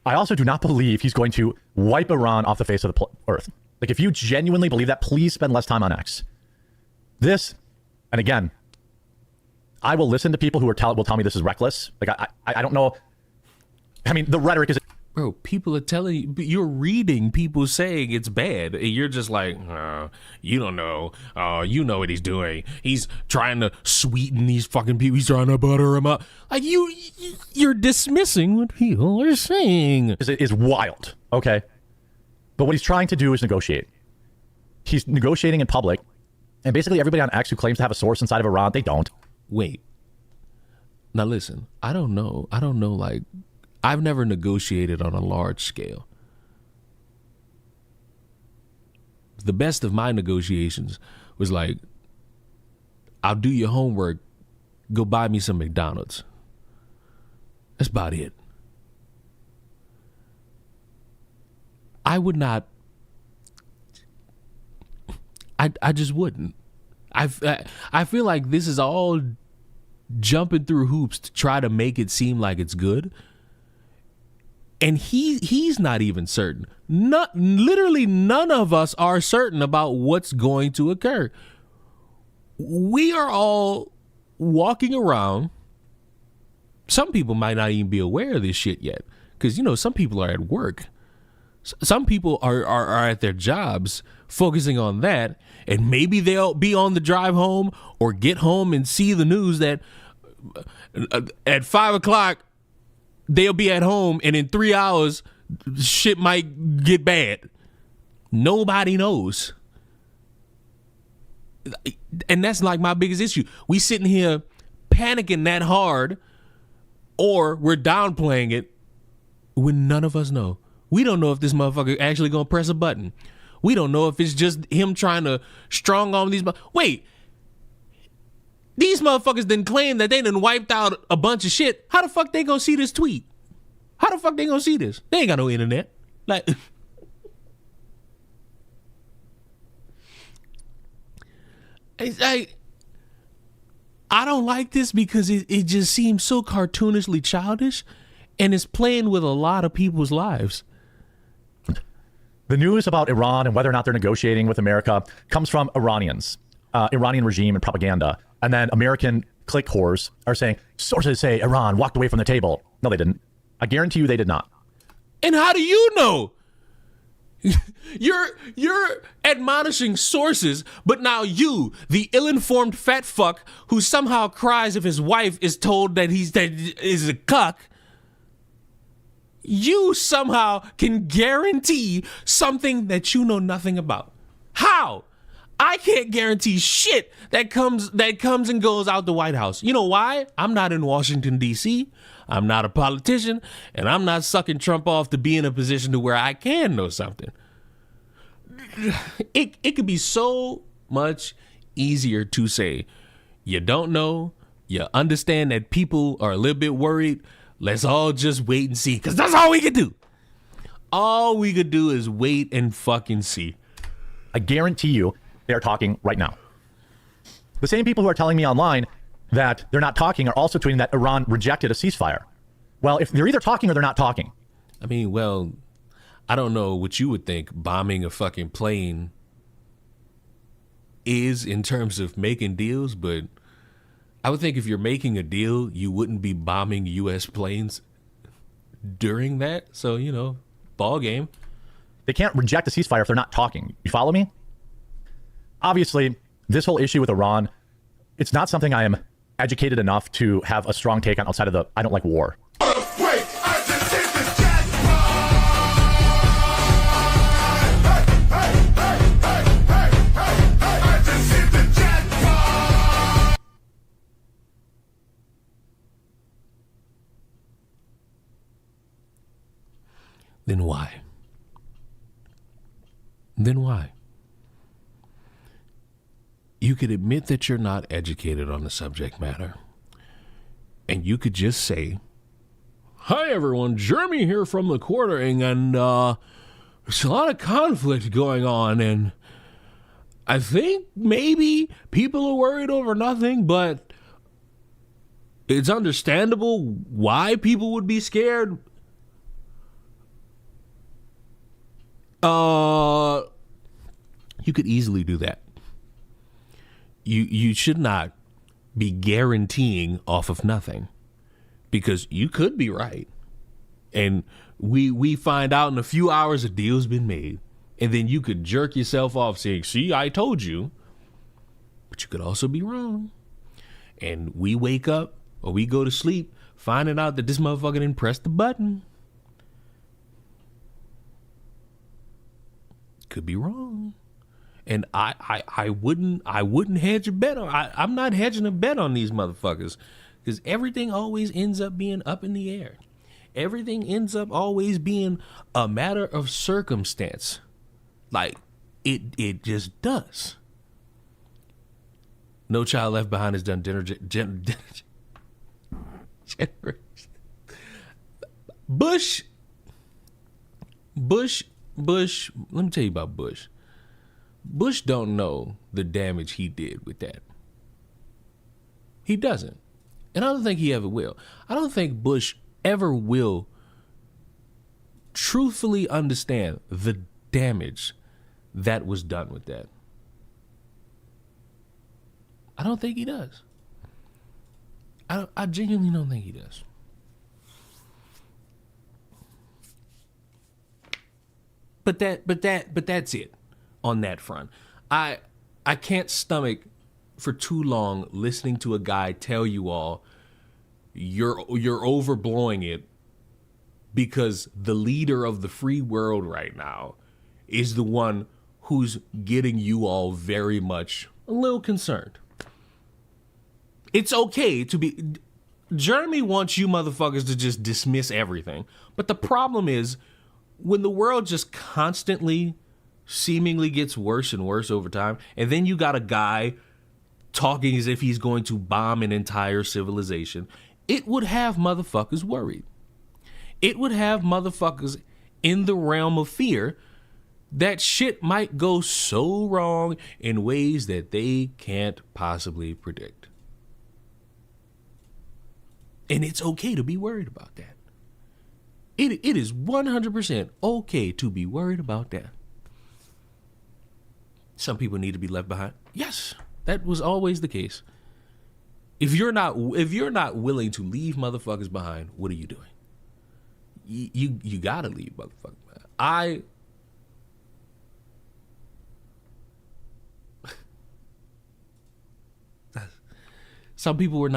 Speaker 3: I also do not believe he's going to wipe Iran off the face of the earth. Like, if you genuinely believe that, please spend less time on X. This, and again, I will listen to people who will tell me this is reckless. Like, I don't know. I mean, the rhetoric is...
Speaker 1: Bro, people are telling you, you're reading people saying it's bad. And you're just like, you don't know. You know what he's doing. He's trying to sweeten these fucking people. He's trying to butter them up. Like, you're dismissing what people are saying.
Speaker 3: Is wild, okay? But what he's trying to do is negotiate. He's negotiating in public. And basically everybody on X who claims to have a source inside of Iran, they don't.
Speaker 1: Wait. Now listen, I don't know, like, I've never negotiated on a large scale. The best of my negotiations was like, I'll do your homework, go buy me some McDonald's. That's about it. I would not, I just wouldn't. I feel like this is all jumping through hoops to try to make it seem like it's good. And he's not even certain. Literally none of us are certain about what's going to occur. We are all walking around. Some people might not even be aware of this shit yet. Because, you know, some people are at work. Some people are at their jobs focusing on that. And maybe they'll be on the drive home or get home and see the news that at 5 o'clock, they'll be at home, and in 3 hours, shit might get bad. Nobody knows. And that's like my biggest issue. We sitting here panicking that hard, or we're downplaying it when none of us know. We don't know if this motherfucker actually gonna press a button. We don't know if it's just him trying to strong arm these. Wait. These motherfuckers didn't claim that they done wiped out a bunch of shit. How the fuck they gonna see this tweet? How the fuck they gonna see this? They ain't got no internet. Like, it's like, I don't like this because it just seems so cartoonishly childish, and it's playing with a lot of people's lives.
Speaker 3: The news about Iran and whether or not they're negotiating with America comes from Iranians, Iranian regime and propaganda. And then American click whores are saying, sources say Iran walked away from the table. No, they didn't. I guarantee you they did not.
Speaker 1: And how do you know? You're admonishing sources, but now you, the ill-informed fat fuck who somehow cries if his wife is told that is a cuck, you somehow can guarantee something that you know nothing about. How? I can't guarantee shit that comes and goes out the White House. You know why? I'm not in Washington, D.C. I'm not a politician, and I'm not sucking Trump off to be in a position to where I can know something. It could be so much easier to say, you don't know, you understand that people are a little bit worried, let's all just wait and see, because that's all we could do. All we could do is wait and fucking see.
Speaker 3: I guarantee you they are talking right now. The same people who are telling me online that they're not talking are also tweeting that Iran rejected a ceasefire. Well, if they're either talking or they're not talking.
Speaker 1: I mean, well, I don't know what you would think bombing a fucking plane is in terms of making deals, but I would think if you're making a deal, you wouldn't be bombing U.S. planes during that. So, you know, ball game.
Speaker 3: They can't reject a ceasefire if they're not talking. You follow me? Obviously, this whole issue with Iran, it's not something I am educated enough to have a strong take on outside of the I don't like war.
Speaker 1: Then why? Then why? You could admit that you're not educated on the subject matter. And you could just say, hi everyone, Jeremy here from TheQuartering, and there's a lot of conflict going on, and I think maybe people are worried over nothing, but it's understandable why people would be scared. You could easily do that. You should not be guaranteeing off of nothing, because you could be right, and we find out in a few hours a deal's been made, and then you could jerk yourself off saying, see, I told you. But you could also be wrong, and we wake up or we go to sleep finding out that this motherfucker didn't press the button. Could be wrong. And I wouldn't hedge a bet on. I'm not hedging a bet on these motherfuckers, because everything always ends up being up in the air. Everything ends up always being a matter of circumstance. Like it just does. No Child Left Behind has done dinner. Bush. Let me tell you about Bush. Bush don't know the damage he did with that. He doesn't. And I don't think he ever will. I don't think Bush ever will truthfully understand the damage that was done with that. I don't think he does. I genuinely don't think he does. But that's it on that front. I can't stomach for too long listening to a guy tell you all you're overblowing it, because the leader of the free world right now is the one who's getting you all very much a little concerned. It's okay to be... Jeremy wants you motherfuckers to just dismiss everything. But the problem is, when the world just constantly seemingly gets worse and worse over time, and then you got a guy talking as if he's going to bomb an entire civilization, it would have motherfuckers worried. It would have motherfuckers in the realm of fear that shit might go so wrong in ways that they can't possibly predict. And it's okay to be worried about that. It is 100% okay to be worried about that. Some people need to be left behind. Yes, that was always the case. If you're not willing to leave motherfuckers behind, what are you doing? You gotta leave motherfuckers behind. Some people were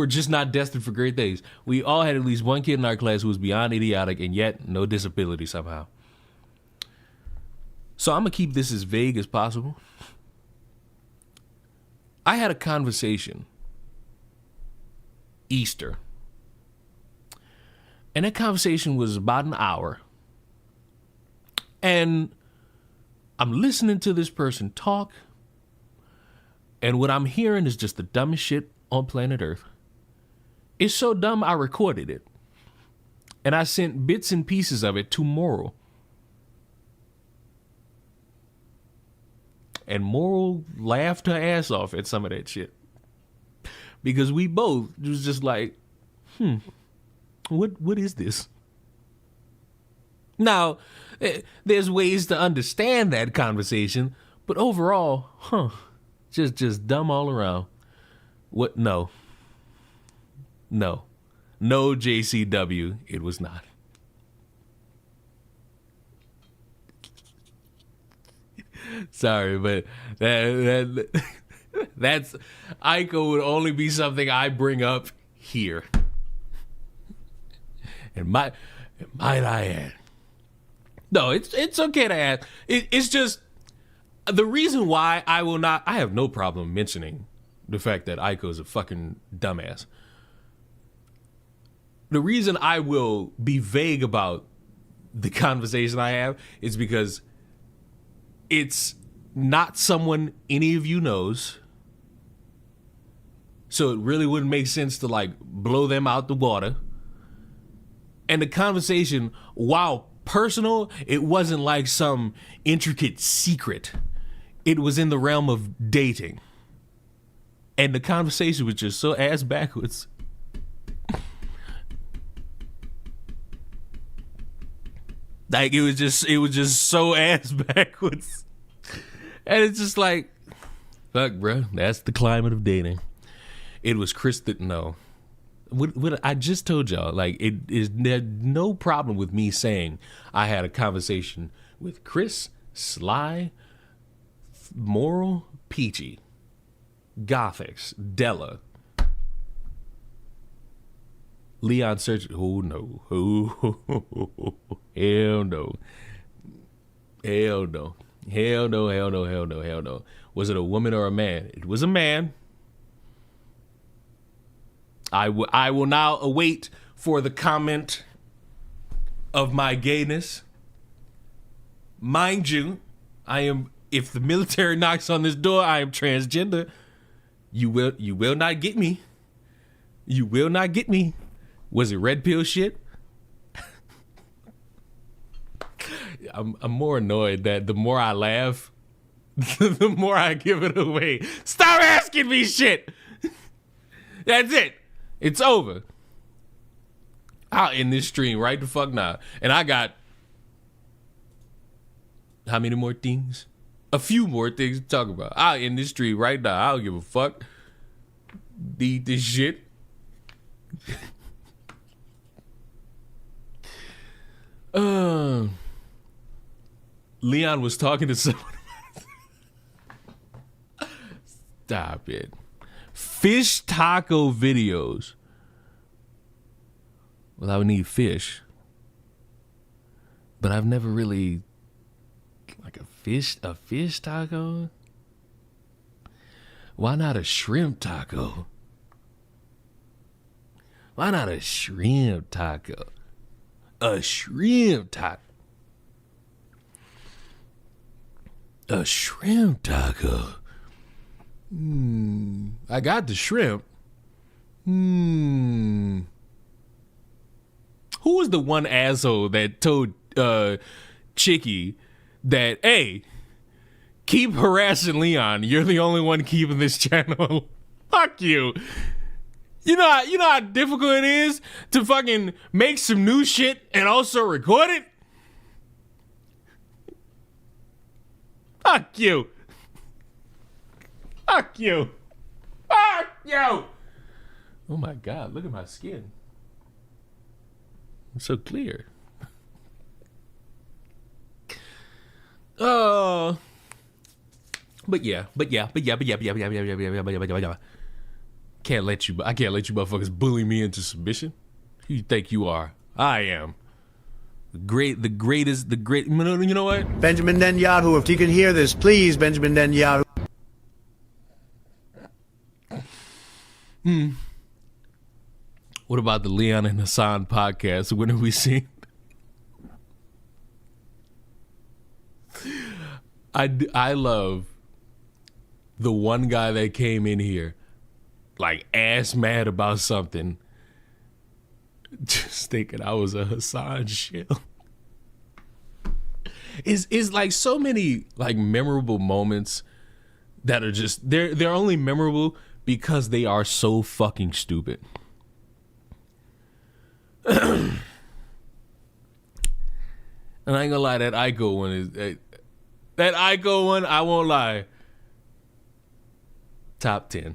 Speaker 1: just not destined for great things. We all had at least one kid in our class who was beyond idiotic and yet no disability somehow. So I'm gonna keep this as vague as possible. I had a conversation Easter, and that conversation was about an hour, and I'm listening to this person talk, and what I'm hearing is just the dumbest shit on planet Earth. It's so dumb I recorded it, and I sent bits and pieces of it to Moral. And Moral laughed her ass off at some of that shit. Because we both was just like, what is this? Now, there's ways to understand that conversation, but overall, just dumb all around. What? No. No, JCW, it was not. Sorry, but that's Aiko would only be something I bring up here. And might I add? No, it's okay to add. It's just the reason why I will not. I have no problem mentioning the fact that Aiko is a fucking dumbass. The reason I will be vague about the conversation I have is because it's not someone any of you knows. So it really wouldn't make sense to like blow them out the water. And the conversation, while personal, it wasn't like some intricate secret. It was in the realm of dating. And the conversation was just so ass backwards. Like it was just so ass backwards. And it's just like, fuck, bro, that's the climate of dating. It was Chris that no. What I just told y'all, like it is there's no problem with me saying I had a conversation with Chris, Sly, Moral, Peachy, Gothics, Della, Leon Search. Oh no. Oh, hell no. Hell no. Hell no, hell no, hell no, hell no. Was it a woman or a man? It was a man. I will now await for the comment of my gayness. Mind you, I am, if the military knocks on this door, I am transgender. You will not get me. You will not get me. Was it red pill shit? I'm more annoyed that the more I laugh, the more I give it away. Stop asking me shit. That's it. It's over. I'll end this stream right the fuck now. And I got how many more things? A few more things to talk about. I'll end this stream right now. I don't give a fuck. Eat this shit. Leon was talking to someone. Stop it. Fish taco videos. Well, I would need fish. But I've never really like a fish taco? Why not a shrimp taco? Why not a shrimp taco? A shrimp taco. A shrimp taco. I got the shrimp. Who was the one asshole that told Chicky that, hey, keep harassing Leon. You're the only one keeping this channel. Fuck you. You know how difficult it is to fucking make some new shit and also record it? Fuck you. Fuck you. Fuck you. Oh my God, look at my skin. It's so clear. Oh. But yeah. I can't let you motherfuckers bully me into submission. Who you think you are? I am. You know what?
Speaker 5: Benjamin Netanyahu, if you can hear this, please, Benjamin Netanyahu.
Speaker 1: What about the Leon and Hassan podcast? When have we seen? I love the one guy that came in here like ass mad about something, just thinking I was a Hassan shill. Is like so many like memorable moments that are just they're only memorable because they are so fucking stupid. And I ain't gonna lie, that Aiko one is that Aiko one, I won't lie, top 10.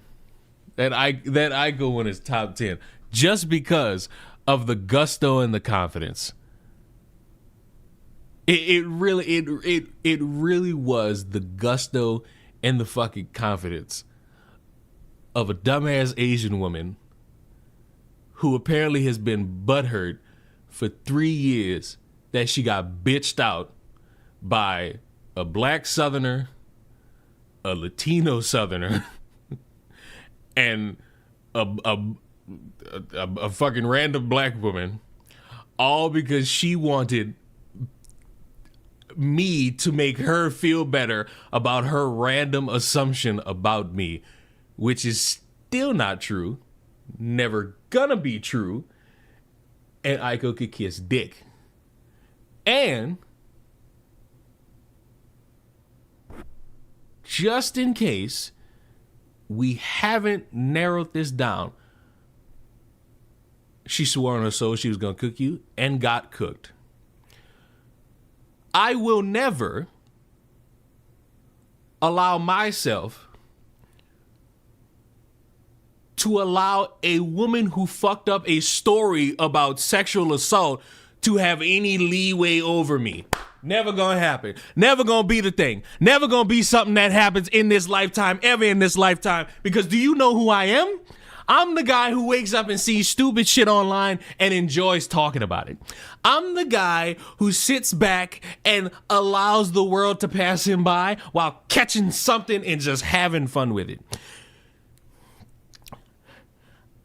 Speaker 1: That Aiko one is top 10. just because of the gusto and the confidence. It really was the gusto and the fucking confidence of a dumbass Asian woman who apparently has been butthurt for 3 years that she got bitched out by a black Southerner, a Latino Southerner, and a fucking random black woman, all because she wanted me to make her feel better about her random assumption about me, which is still not true, never gonna be true, and Aiko could kiss dick. And just in case we haven't narrowed this down, she swore on her soul she was gonna cook you and got cooked. I will never allow myself to allow a woman who fucked up a story about sexual assault to have any leeway over me. Never gonna happen. Never gonna be the thing. Never gonna be something that happens in this lifetime, ever in this lifetime. Because do you know who I am? I'm the guy who wakes up and sees stupid shit online and enjoys talking about it. I'm the guy who sits back and allows the world to pass him by while catching something and just having fun with it.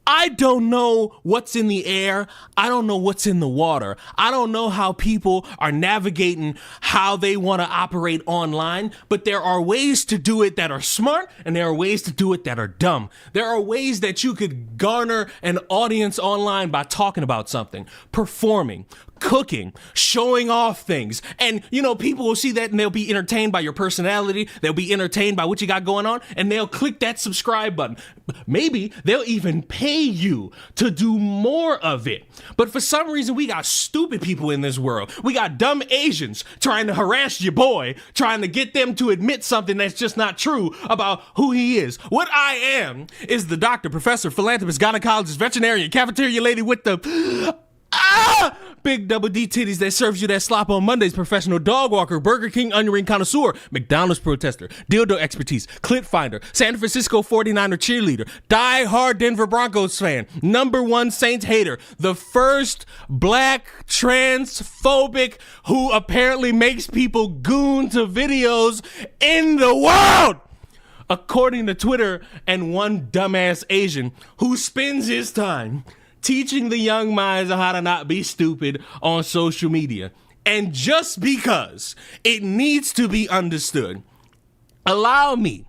Speaker 1: I don't know what's in the air. I don't know what's in the water. I don't know how people are navigating how they want to operate online, but there are ways to do it that are smart and there are ways to do it that are dumb. There are ways that you could garner an audience online by talking about something, performing, cooking, showing off things. And, you know, people will see that and they'll be entertained by your personality. They'll be entertained by what you got going on and they'll click that subscribe button. Maybe they'll even pay you to do more of it. But for some reason, we got stupid people in this world. We got dumb Asians trying to harass your boy, trying to get them to admit something that's just not true about who he is. What I am is the doctor, professor, philanthropist, gynecologist, veterinarian, cafeteria lady with the big double D titties that serves you that slop on Mondays, professional dog walker, Burger King onion ring connoisseur, McDonald's protester, dildo expertise, clit finder, San Francisco 49er cheerleader, die-hard Denver Broncos fan, #1 Saints hater, the first black transphobic who apparently makes people goon to videos in the world, according to Twitter, and one dumbass Asian who spends his time teaching the young minds of how to not be stupid on social media. And just because it needs to be understood, allow me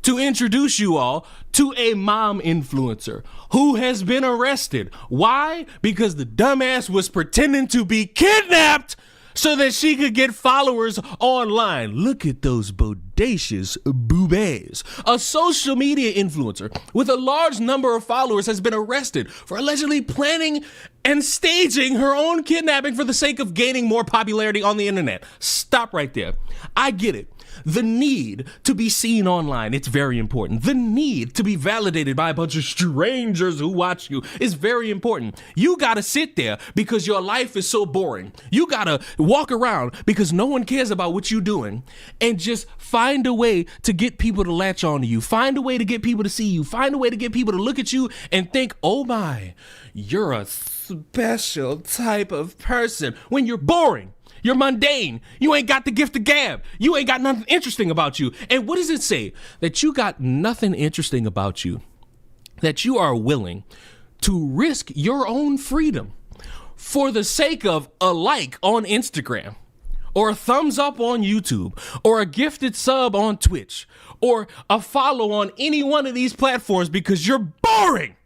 Speaker 1: to introduce you all to a mom influencer who has been arrested. Why? Because the dumbass was pretending to be kidnapped so that she could get followers online. Look at those bodacious boobies. A social media influencer with a large number of followers has been arrested for allegedly planning and staging her own kidnapping for the sake of gaining more popularity on the internet. Stop right there. I get it. The need to be seen online, it's very important. The need to be validated by a bunch of strangers who watch you is very important. You gotta sit there because your life is so boring. You gotta walk around because no one cares about what you're doing, and just find a way to get people to latch on to you. Find a way to get people to see you. Find a way to get people to look at you and think, oh my, you're a special type of person, when you're boring. You're mundane. You ain't got the gift of gab. You ain't got nothing interesting about you. And what does it say? That you got nothing interesting about you. That you are willing to risk your own freedom for the sake of a like on Instagram, or a thumbs up on YouTube, or a gifted sub on Twitch, or a follow on any one of these platforms because you're boring.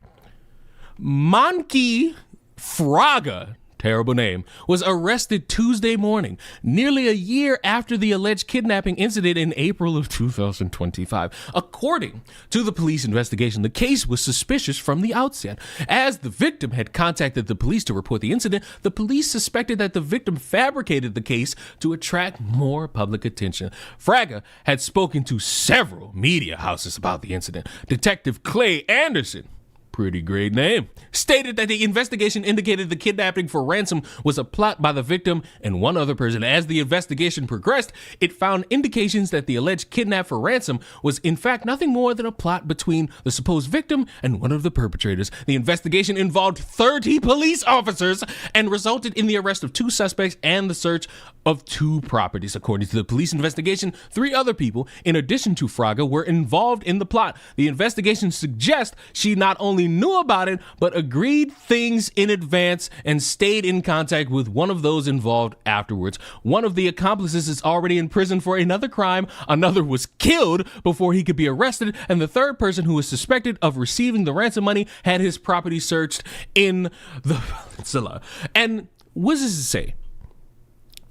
Speaker 1: Monkey Fraga, terrible name, was arrested Tuesday morning, nearly a year after the alleged kidnapping incident in April of 2025. According to the police investigation, the case was suspicious from the outset. As the victim had contacted the police to report the incident, the police suspected that the victim fabricated the case to attract more public attention. Fraga had spoken to several media houses about the incident. Detective Clay Anderson pretty great name, stated that the investigation indicated the kidnapping for ransom was a plot by the victim and one other person. As the investigation progressed, it found indications that the alleged kidnap for ransom was in fact nothing more than a plot between the supposed victim and one of the perpetrators. The investigation involved 30 police officers and resulted in the arrest of 2 suspects and the search of 2 properties. According to the police investigation, 3 other people, in addition to Fraga, were involved in the plot. The investigation suggests she not only knew about it, but agreed things in advance and stayed in contact with one of those involved afterwards. One of the accomplices is already in prison for another crime, another was killed before he could be arrested, and the third person who was suspected of receiving the ransom money had his property searched in the peninsula. And what does this say?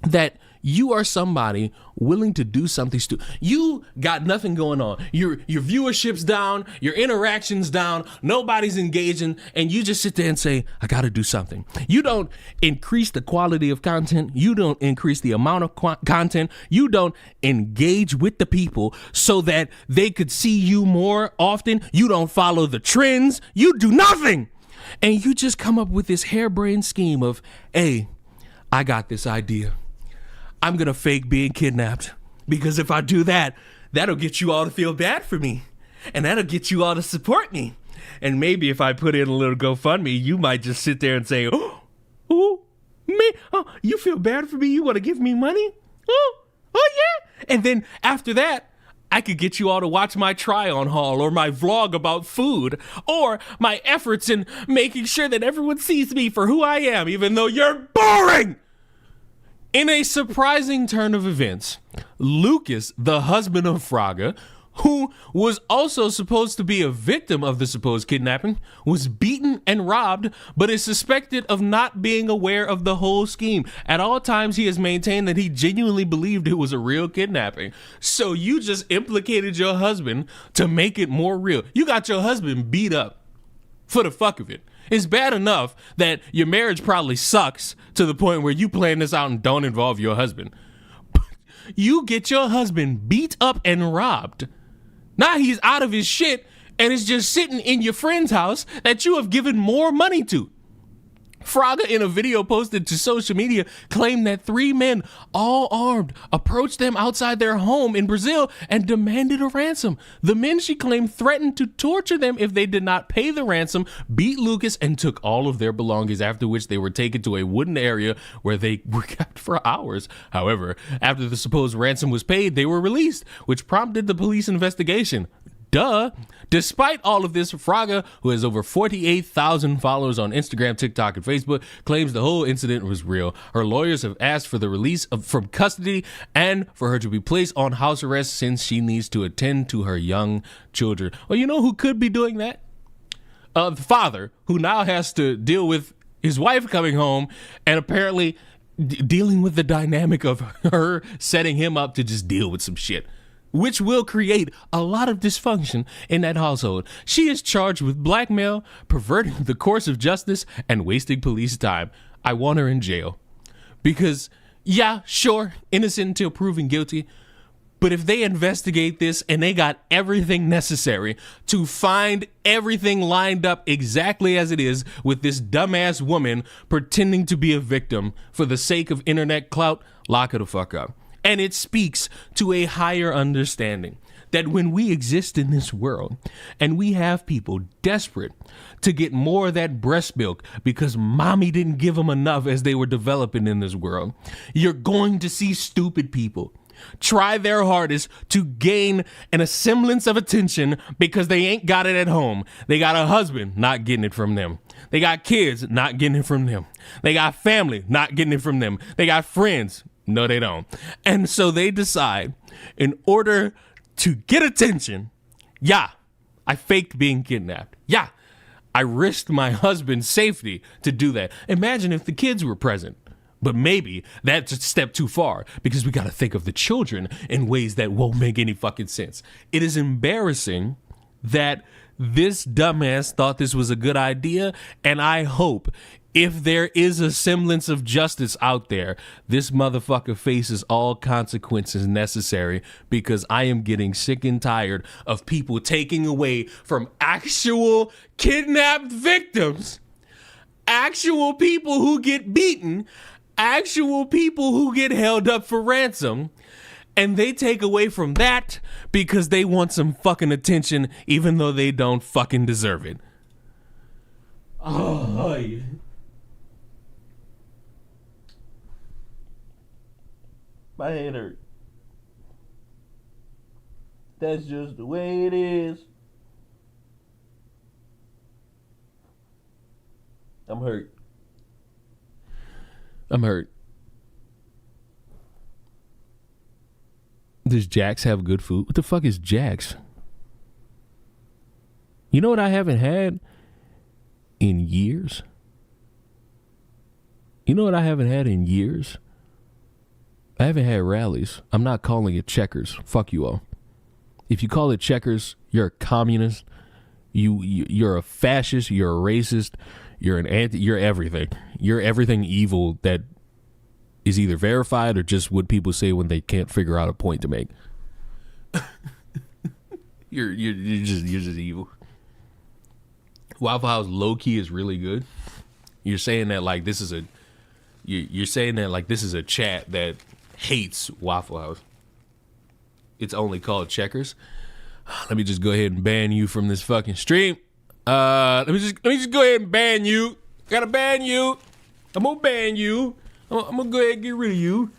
Speaker 1: That you are somebody willing to do something stupid. You got nothing going on. Your viewership's down, your interaction's down, nobody's engaging, and you just sit there and say, I got to do something. You don't increase the quality of content. You don't increase the amount of content. You don't engage with the people so that they could see you more often. You don't follow the trends. You do nothing. And you just come up with this harebrained scheme of, hey, I got this idea. I'm going to fake being kidnapped because if I do that, that'll get you all to feel bad for me and that'll get you all to support me. And maybe if I put in a little GoFundMe, you might just sit there and say, oh, me? Oh, you feel bad for me? You want to give me money? Oh, yeah. And then after that, I could get you all to watch my try-on haul or my vlog about food or my efforts in making sure that everyone sees me for who I am, even though you're boring. In a surprising turn of events, Lucas, the husband of Fraga, who was also supposed to be a victim of the supposed kidnapping, was beaten and robbed, but is suspected of not being aware of the whole scheme. At all times, he has maintained that he genuinely believed it was a real kidnapping. So you just implicated your husband to make it more real. You got your husband beat up for the fuck of it. It's bad enough that your marriage probably sucks to the point where you plan this out and don't involve your husband. But you get your husband beat up and robbed. Now he's out of his shit and is just sitting in your friend's house that you have given more money to. Fraga, in a video posted to social media, claimed that 3 men, all armed, approached them outside their home in Brazil and demanded a ransom. The men, she claimed, threatened to torture them if they did not pay the ransom, beat Lucas, and took all of their belongings, after which they were taken to a wooded area where they were kept for hours. However, after the supposed ransom was paid, they were released, which prompted the police investigation. Duh. Despite all of this, Fraga, who has over 48,000 followers on Instagram, TikTok, and Facebook, claims the whole incident was real. Her lawyers have asked for the release from custody and for her to be placed on house arrest since she needs to attend to her young children. Well, you know who could be doing that? The father, who now has to deal with his wife coming home and apparently dealing with the dynamic of her setting him up to just deal with some shit, which will create a lot of dysfunction in that household. She is charged with blackmail, perverting the course of justice, and wasting police time. I want her in jail. Because, yeah, sure, innocent until proven guilty, but if they investigate this and they got everything necessary to find everything lined up exactly as it is with this dumbass woman pretending to be a victim for the sake of internet clout, lock her the fuck up. And it speaks to a higher understanding that when we exist in this world and we have people desperate to get more of that breast milk because mommy didn't give them enough as they were developing in this world, you're going to see stupid people try their hardest to gain a semblance of attention because they ain't got it at home. They got a husband, not getting it from them. They got kids, not getting it from them. They got family, not getting it from them. They got friends. No, they don't. And so they decide, in order to get attention, yeah, I faked being kidnapped. Yeah, I risked my husband's safety to do that. Imagine if the kids were present. But maybe that's a step too far because we got to think of the children in ways that won't make any fucking sense. It is embarrassing that this dumbass thought this was a good idea, and I hope if there is a semblance of justice out there, this motherfucker faces all consequences necessary, because I am getting sick and tired of people taking away from actual kidnapped victims, actual people who get beaten, actual people who get held up for ransom, and they take away from that because they want some fucking attention even though they don't fucking deserve it. Oh, yeah. My head hurt. That's just the way it is. I'm hurt. Does Jack's have good food? What the fuck is Jack's? You know what I haven't had in years? I haven't had rallies. I'm not calling it Checkers. Fuck you all. If you call it Checkers, you're a communist. You're a fascist. You're a racist. You're an anti. You're everything. You're everything evil that is either verified or just what people say when they can't figure out a point to make. you're just evil. Waffle House low key is really good. You're saying that like this is a chat that hates Waffle House. It's only called Checkers. Let me just go ahead and ban you from this fucking stream. Let me just go ahead and ban you. Gotta ban you. I'm gonna ban you. I'm gonna go ahead and get rid of you.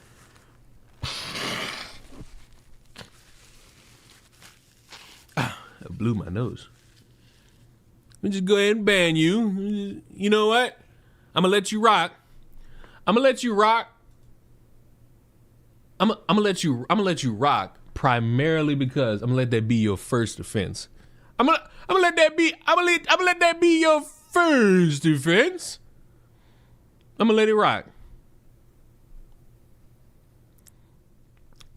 Speaker 1: I blew my nose. Let me just go ahead and ban you. You know what? I'm gonna let you rock. I'm gonna let you rock primarily because I'm gonna let that be your first offense. I'm gonna let that be your first offense. I'm gonna let it rock.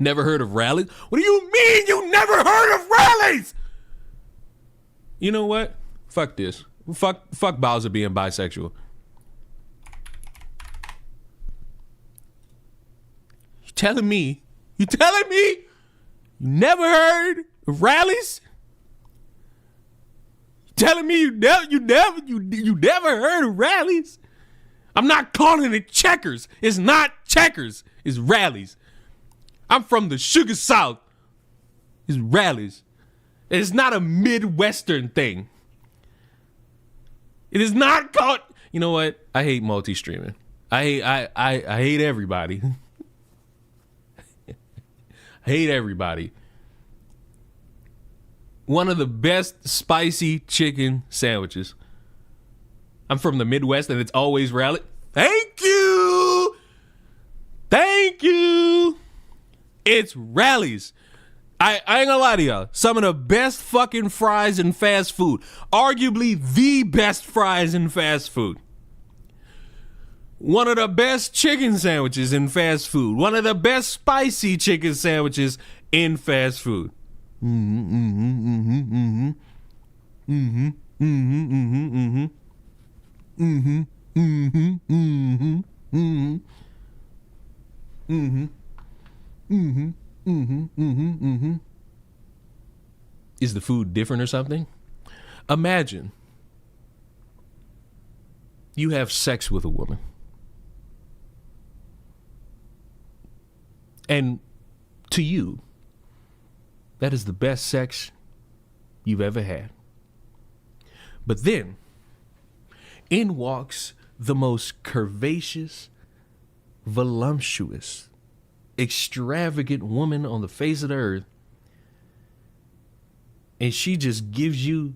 Speaker 1: Never heard of rallies? What do you mean you never heard of rallies? You know what? Fuck this. Fuck Bowser being bisexual. You telling me you never heard of rallies? You telling me you never heard of rallies? I'm not calling it Checkers. It's not Checkers. It's rallies. I'm from the Sugar South. It's rallies. It's not a Midwestern thing. It is not called. You know what? I hate multi-streaming. I hate everybody. I hate everybody. One of the best spicy chicken sandwiches. I'm from the Midwest and it's always rally. Thank you. It's rallies. I ain't gonna lie to y'all. Some of the best fucking fries in fast food. Arguably the best fries in fast food. One of the best chicken sandwiches in fast food. One of the best spicy chicken sandwiches in fast food. Is the food different or something? Imagine you have sex with a woman. And to you, that is the best sex you've ever had. But then, in walks the most curvaceous, voluptuous, extravagant woman on the face of the earth, and she just gives you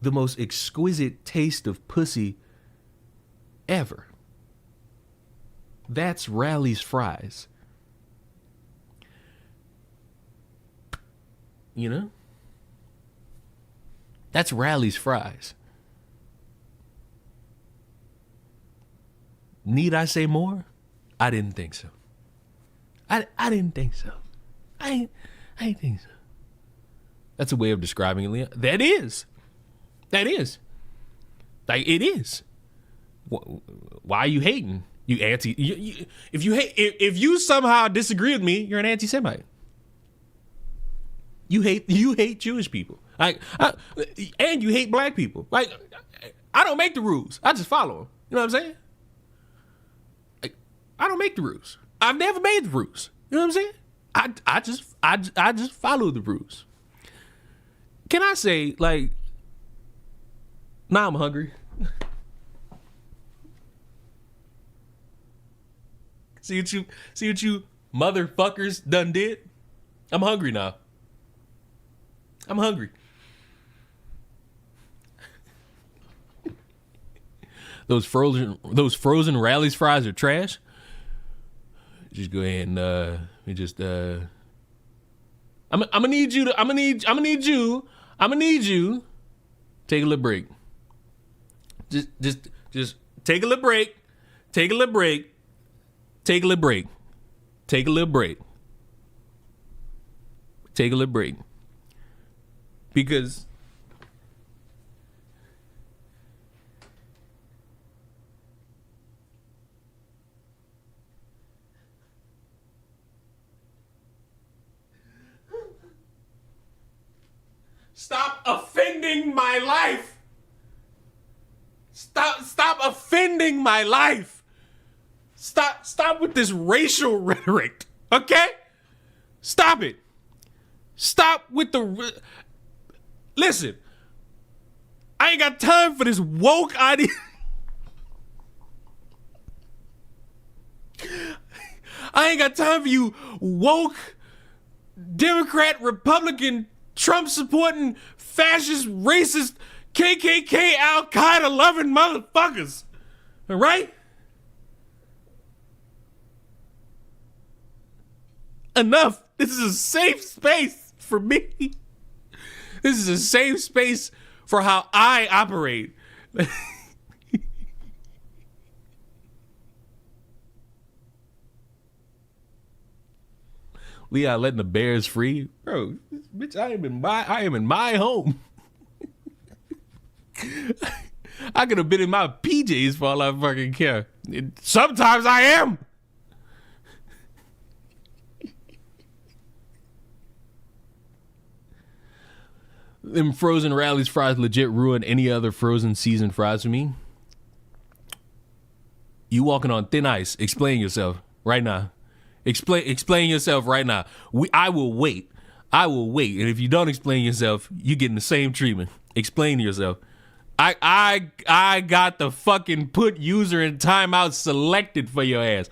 Speaker 1: the most exquisite taste of pussy ever. That's Rally's fries. You know? That's Rally's fries. Need I say more? I didn't think so. I didn't think so. I didn't think so. That's a way of describing it, Leon. That is. Like, it is. why are you hating? If you somehow disagree with me, you're an anti-Semite. You hate Jewish people. And you hate black people. Like, I don't make the rules. I just follow them. You know what I'm saying? Like, I don't make the rules. I've never made the rules. You know what I'm saying? I just follow the rules. Can I say, like, now I'm hungry. See what you motherfuckers done did? I'm hungry now. I'm hungry. Those frozen Rally's fries are trash. Just go ahead and I'm gonna need you. Take a little break. Just take a little break. Take a little break. Take a little break. Take a little break. Take a little break. Because stop offending my life. Stop offending my life. Stop with this racial rhetoric, okay? Stop it. Stop with the... Listen, I ain't got time for this woke idea. I ain't got time for you woke, Democrat, Republican, Trump supporting, fascist, racist, KKK, Al Qaeda loving motherfuckers. All right? Enough. This is a safe space for me. This is a safe space for how I operate. Leon letting the bears free, bro. Bitch, I am in my home. I could have been in my PJs for all I fucking care. Sometimes I am. Them frozen Rally's fries legit ruin any other frozen seasoned fries for me. You walking on thin ice. Explain yourself right now. Explain yourself right now. I will wait. And if you don't explain yourself, you getting the same treatment. Explain yourself. I got the fucking put user in timeout selected for your ass.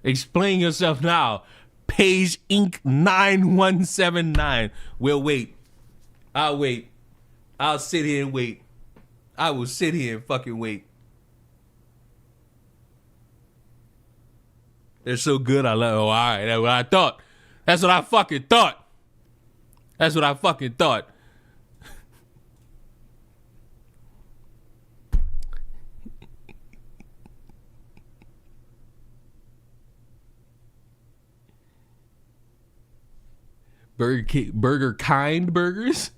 Speaker 1: Explain yourself now. Page Inc. 9179. We'll wait. I'll wait. I'll sit here and wait. I will sit here and fucking wait. They're so good. All right. That's what I thought. That's what I fucking thought. That's what I fucking thought. Burger Kind burgers?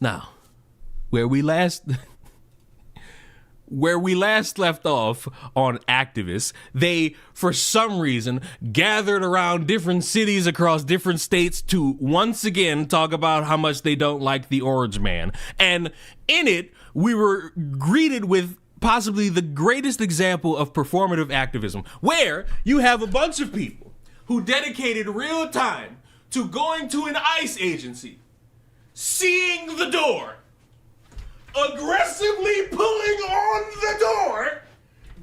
Speaker 1: Now, where we last left off on activists, they, for some reason, gathered around different cities across different states to once again talk about how much they don't like the Orange Man. And in it, we were greeted with possibly the greatest example of performative activism, where you have a bunch of people who dedicated real time to going to an ICE agency, seeing the door, aggressively pulling on the door,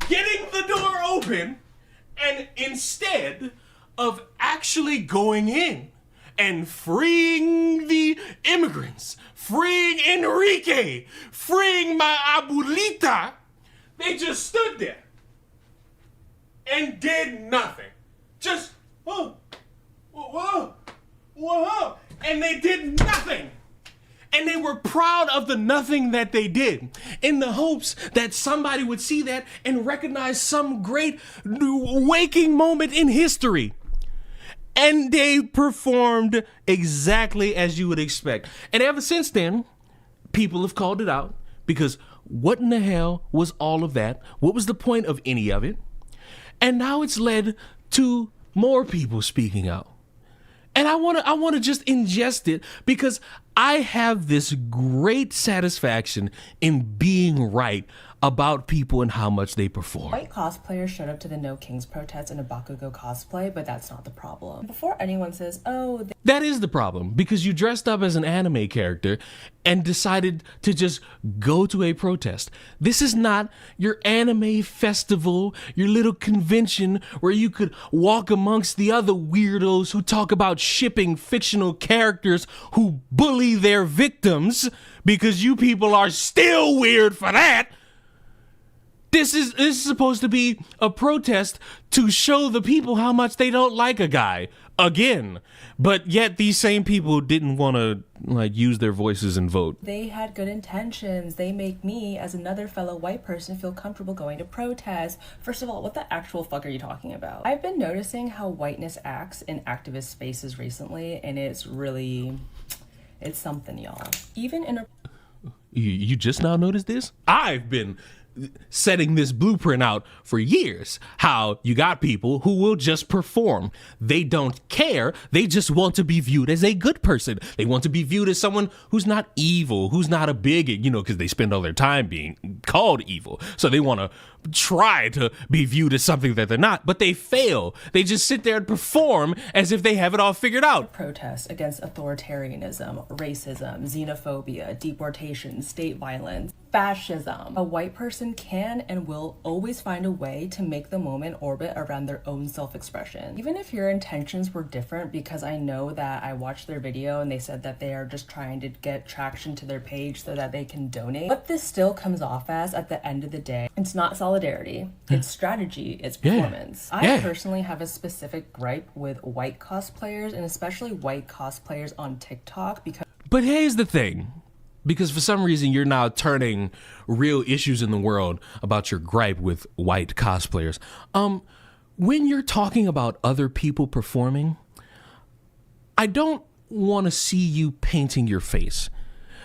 Speaker 1: getting the door open, and instead of actually going in and freeing the immigrants, freeing Enrique, freeing my abuelita, they just stood there and did nothing. Just, whoa, and they did nothing. And they were proud of the nothing that they did, in the hopes that somebody would see that and recognize some great waking moment in history. And they performed exactly as you would expect. And ever since then, people have called it out because what in the hell was all of that? What was the point of any of it? And now it's led to more people speaking out. And I want to just ingest it because I have this great satisfaction in being right about people and how much they perform.
Speaker 6: White cosplayers showed up to the No Kings protest in a Bakugo cosplay, but that's not the problem. Before anyone says, oh,
Speaker 1: That is the problem, because you dressed up as an anime character and decided to just go to a protest. This is not your anime festival, your little convention where you could walk amongst the other weirdos who talk about shipping fictional characters who bully their victims, because you people are still weird for that. This is supposed to be a protest to show the people how much they don't like a guy again. But yet these same people didn't want to use their voices and vote.
Speaker 6: they had good intentions. They make me, as another fellow white person, feel comfortable going to protest. First of all, what the actual fuck are you talking about? I've been noticing how whiteness acts in activist spaces recently, and it's something, y'all. Even in a
Speaker 1: You just now noticed this? I've been setting this blueprint out for years. How you got people who will just perform. They don't care. They just want to be viewed as a good person. They want to be viewed as someone who's not evil, who's not a bigot, because they spend all their time being called evil. So they want to try to be viewed as something that they're not, but they fail. They just sit there and perform as if they have it all figured out.
Speaker 6: protest against authoritarianism, racism, xenophobia, deportation, state violence, fascism. A white person can and will always find a way to make the moment orbit around their own self-expression. Even if your intentions were different, because I know that I watched their video and they said that they are just trying to get traction to their page so that they can donate. What this still comes off as at the end of the day, it's not solidarity, it's strategy, it's performance. I personally have a specific gripe with white cosplayers, and especially white cosplayers on TikTok, because
Speaker 1: But here's the thing. Because for some reason you're now turning real issues in the world about your gripe with white cosplayers. When you're talking about other people performing, I don't want to see you painting your face.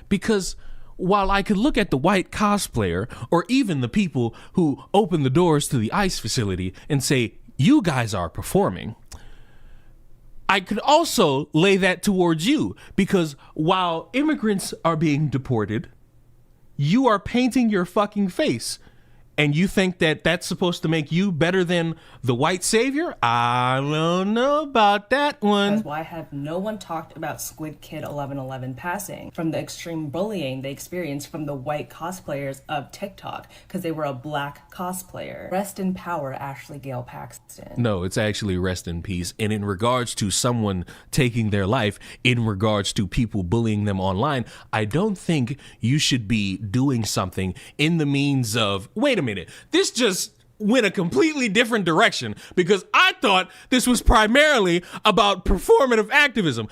Speaker 1: Because while I could look at the white cosplayer or even the people who open the doors to the ICE facility and say, you guys are performing, I could also lay that towards you, because while immigrants are being deported, you are painting your fucking face. And you think that that's supposed to make you better than the white savior? I don't know about that one.
Speaker 6: that's why have no one talked about Squid Kid 1111 passing from the extreme bullying they experienced from the white cosplayers of TikTok because they were a black cosplayer. Rest in power, Ashley Gale Paxton.
Speaker 1: No, it's actually rest in peace. And in regards to someone taking their life, in regards to people bullying them online, I don't think you should be doing something in the means of, wait a minute, this just went a completely different direction, because I thought this was primarily about performative activism.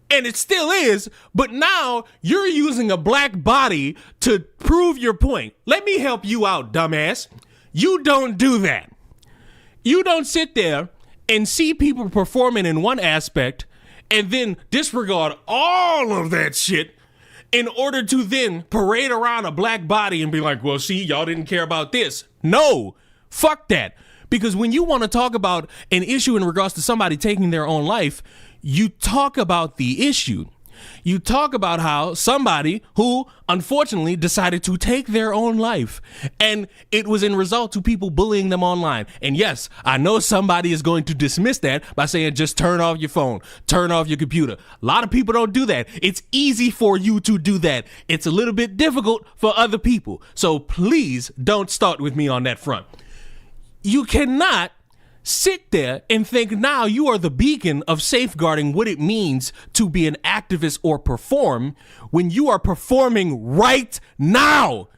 Speaker 1: And it still is, but now you're using a black body to prove your point. Let me help you out, dumbass. You don't do that. You don't sit there and see people performing in one aspect and then disregard all of that shit in order to then parade around a black body and be like, well, see, y'all didn't care about this. No, fuck that. Because when you want to talk about an issue in regards to somebody taking their own life, you talk about the issue. You talk about how somebody who unfortunately decided to take their own life, and it was in result to people bullying them online. And yes, I know somebody is going to dismiss that by saying just turn off your phone, turn off your computer. A lot of people don't do that. It's easy for you to do that. It's a little bit difficult for other people. So please don't start with me on that front. You cannot sit there and think now you are the beacon of safeguarding what it means to be an activist or perform when you are performing right now.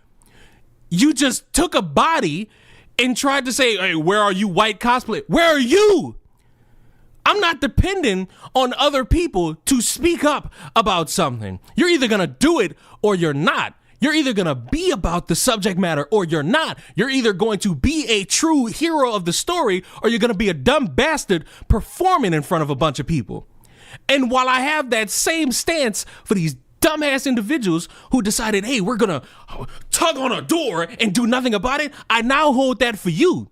Speaker 1: You just took a body and tried to say, hey, where are you, white cosplay? Where are you? I'm not depending on other people to speak up about something. You're either going to do it or you're not. You're either going to be about the subject matter or you're not. You're either going to be a true hero of the story or you're going to be a dumb bastard performing in front of a bunch of people. And while I have that same stance for these dumb dumbass individuals who decided, hey, we're gonna tug on a door and do nothing about it, I now hold that for you.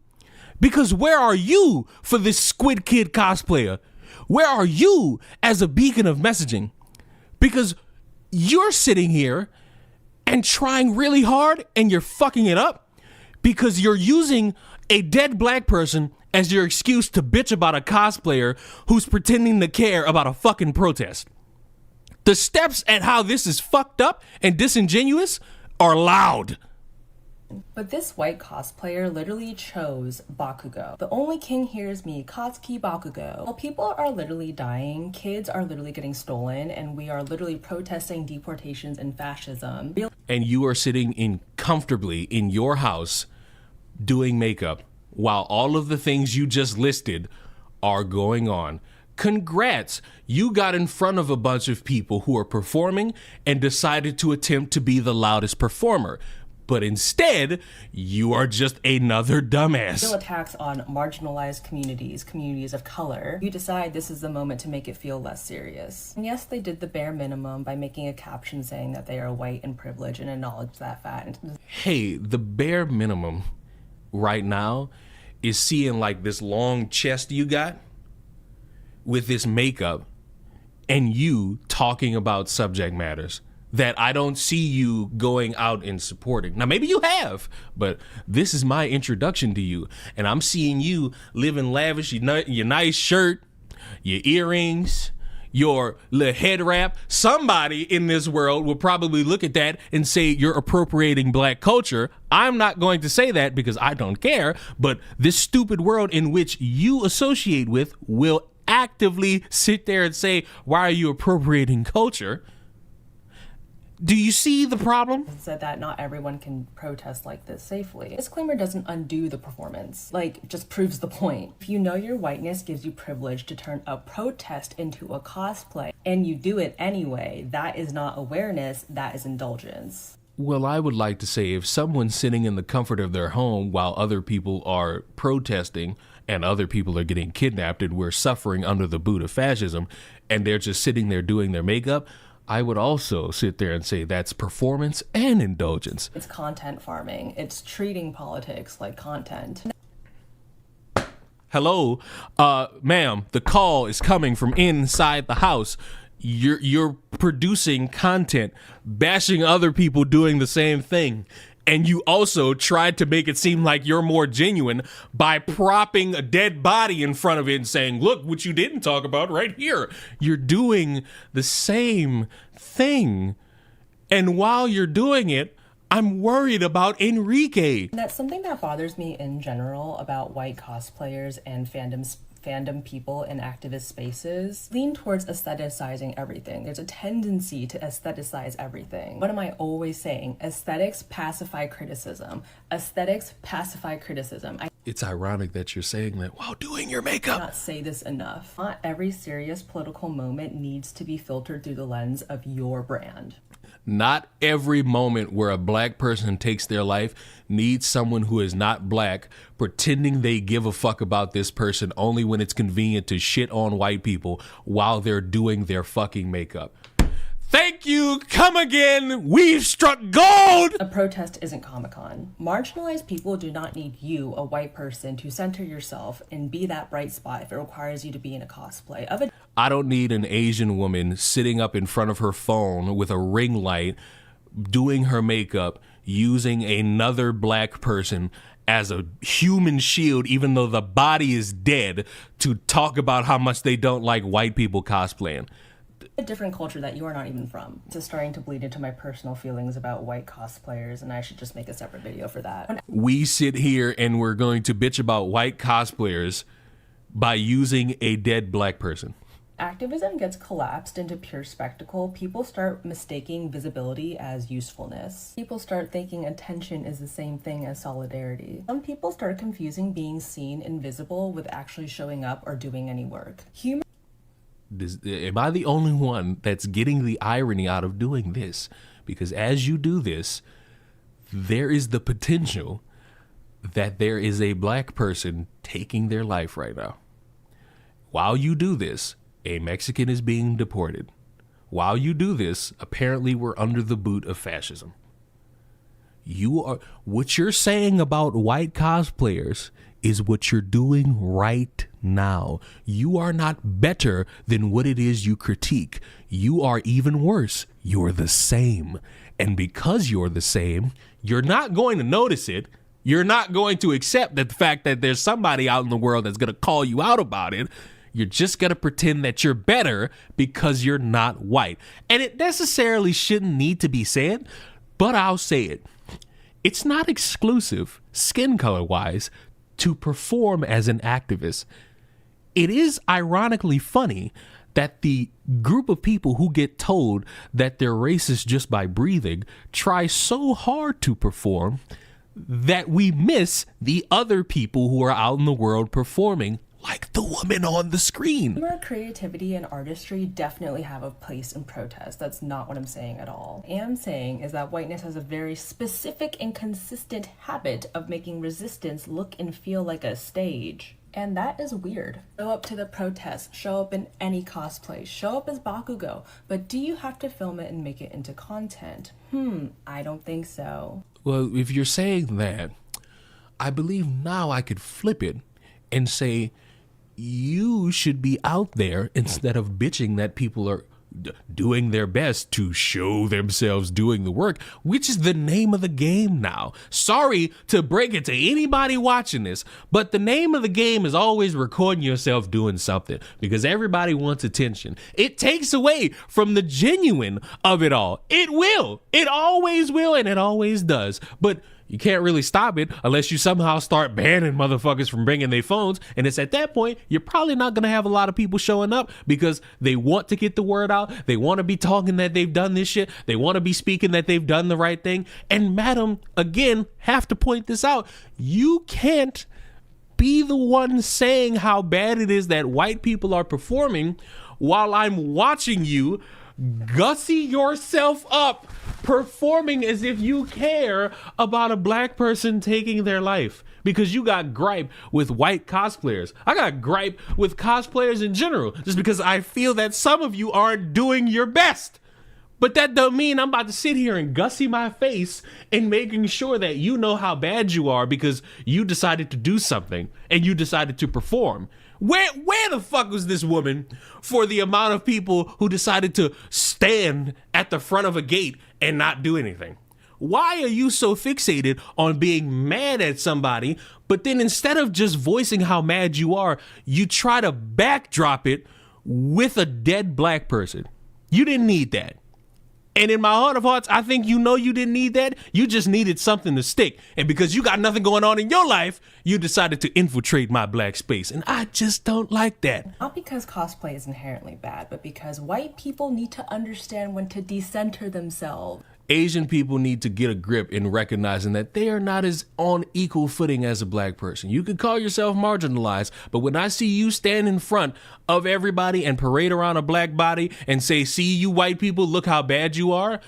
Speaker 1: Because where are you for this Squid Kid cosplayer? Where are you as a beacon of messaging? Because you're sitting here and trying really hard and you're fucking it up because you're using a dead black person as your excuse to bitch about a cosplayer who's pretending to care about a fucking protest. The steps at how this is fucked up and disingenuous are loud.
Speaker 6: But this white cosplayer literally chose Bakugo. The only king hears me, Katsuki Bakugo. While people are literally dying, kids are literally getting stolen, and we are literally protesting deportations and fascism.
Speaker 1: And you are sitting comfortably in your house doing makeup while all of the things you just listed are going on. Congrats, you got in front of a bunch of people who are performing and decided to attempt to be the loudest performer. But instead, you are just another dumbass.
Speaker 6: Real attacks on marginalized communities, communities of color. You decide this is the moment to make it feel less serious. And yes, they did the bare minimum by making a caption saying that they are white and privileged and acknowledge that fact.
Speaker 1: Hey, the bare minimum right now is seeing like this long chest you got with this makeup and you talking about subject matters that I don't see you going out and supporting. Now, maybe you have, but this is my introduction to you. And I'm seeing you living lavish, your nice shirt, your earrings, your little head wrap. Somebody in this world will probably look at that and say you're appropriating black culture. I'm not going to say that because I don't care, but this stupid world in which you associate with will actively sit there and say, why are you appropriating culture? Do you see the problem?
Speaker 6: Said that not everyone can protest like this safely. Disclaimer doesn't undo the performance, like just proves the point. If you know your whiteness gives you privilege to turn a protest into a cosplay and you do it anyway, that is not awareness, that is indulgence.
Speaker 1: Well, I would like to say if someone's sitting in the comfort of their home while other people are protesting and other people are getting kidnapped and we're suffering under the boot of fascism and they're just sitting there doing their makeup, I would also sit there and say that's performance and indulgence.
Speaker 6: It's content farming. It's treating politics like content.
Speaker 1: Hello, ma'am, the call is coming from inside the house. You're producing content, bashing other people doing the same thing. And you also tried to make it seem like you're more genuine by propping a dead body in front of it and saying, look what you didn't talk about right here. You're doing the same thing. And while you're doing it, I'm worried about Enrique.
Speaker 6: That's something that bothers me in general about white cosplayers and fandom people in activist spaces. Lean towards aestheticizing everything. There's a tendency to aestheticize everything. What am I always saying? Aesthetics pacify criticism. Aesthetics pacify criticism.
Speaker 1: It's ironic that you're saying that while doing your makeup.
Speaker 6: I cannot say this enough. Not every serious political moment needs to be filtered through the lens of your brand.
Speaker 1: Not every moment where a black person takes their life needs someone who is not black pretending they give a fuck about this person only when it's convenient to shit on white people while they're doing their fucking makeup. Thank you. Come again. We've struck gold.
Speaker 6: A protest isn't Comic-Con. Marginalized people do not need you, a white person, to center yourself and be that bright spot if it requires you to be in a cosplay of a...
Speaker 1: I don't need an Asian woman sitting up in front of her phone with a ring light, doing her makeup, using another black person as a human shield, even though the body is dead, to talk about how much they don't like white people cosplaying.
Speaker 6: A different culture that you are not even from. This is starting to bleed into my personal feelings about white cosplayers, and I should just make a separate video for that.
Speaker 1: We sit here and we're going to bitch about white cosplayers by using a dead black person.
Speaker 6: Activism gets collapsed into pure spectacle. People start mistaking visibility as usefulness. People start thinking attention is the same thing as solidarity. Some people start confusing being seen and visible with actually showing up or doing any work.
Speaker 1: Am I the only one that's getting the irony out of doing this? Because as you do this, there is the potential that there is a black person taking their life right now. While you do this, a Mexican is being deported. while you do this, apparently we're under the boot of fascism. What you're saying about white cosplayers is what you're doing right now. You are not better than what it is you critique. You are even worse. You're the same. And because you're the same, you're not going to notice it. You're not going to accept that the fact that there's somebody out in the world that's going to call you out about it. You're just going to pretend that you're better because you're not white. And it necessarily shouldn't need to be said, but I'll say it. It's not exclusive, skin color wise, to perform as an activist. It is ironically funny that the group of people who get told that they're racist just by breathing try so hard to perform that we miss the other people who are out in the world performing, like the woman on the screen.
Speaker 6: Humor, creativity, and artistry definitely have a place in protest. That's not what I'm saying at all. What I am saying is that whiteness has a very specific and consistent habit of making resistance look and feel like a stage. And that is weird. Show up to the protest, show up in any cosplay, show up as Bakugo, but do you have to film it and make it into content? I don't think so.
Speaker 1: Well, if you're saying that, I believe now I could flip it and say, you should be out there instead of bitching that people are doing their best to show themselves doing the work, which is the name of the game now. Sorry to break it to anybody watching this, but the name of the game is always recording yourself doing something because everybody wants attention. It takes away from the genuine of it all. It will. It always will, and it always does. But you can't really stop it unless you somehow start banning motherfuckers from bringing their phones. And it's at that point, you're probably not going to have a lot of people showing up because they want to get the word out. They want to be talking that they've done this shit. They want to be speaking that they've done the right thing. And madam, again, have to point this out. You can't be the one saying how bad it is that white people are performing while I'm watching you gussy yourself up performing as if you care about a black person taking their life because you got gripe with white cosplayers. I got gripe with cosplayers in general just because I feel that some of you aren't doing your best. But that don't mean I'm about to sit here and gussy my face and making sure that you know how bad you are because you decided to do something and you decided to perform. Where the fuck was this woman for the amount of people who decided to stand at the front of a gate and not do anything? Why are you so fixated on being mad at somebody, but then instead of just voicing how mad you are, you try to backdrop it with a dead black person? You didn't need that. And in my heart of hearts, I think you know you didn't need that. You just needed something to stick. And because you got nothing going on in your life, you decided to infiltrate my black space. And I just don't like that.
Speaker 6: Not because cosplay is inherently bad, but because white people need to understand when to decenter themselves.
Speaker 1: Asian people need to get a grip in recognizing that they are not as on equal footing as a black person. You could call yourself marginalized, but when I see you stand in front of everybody and parade around a black body and say, see you white people, look how bad you are,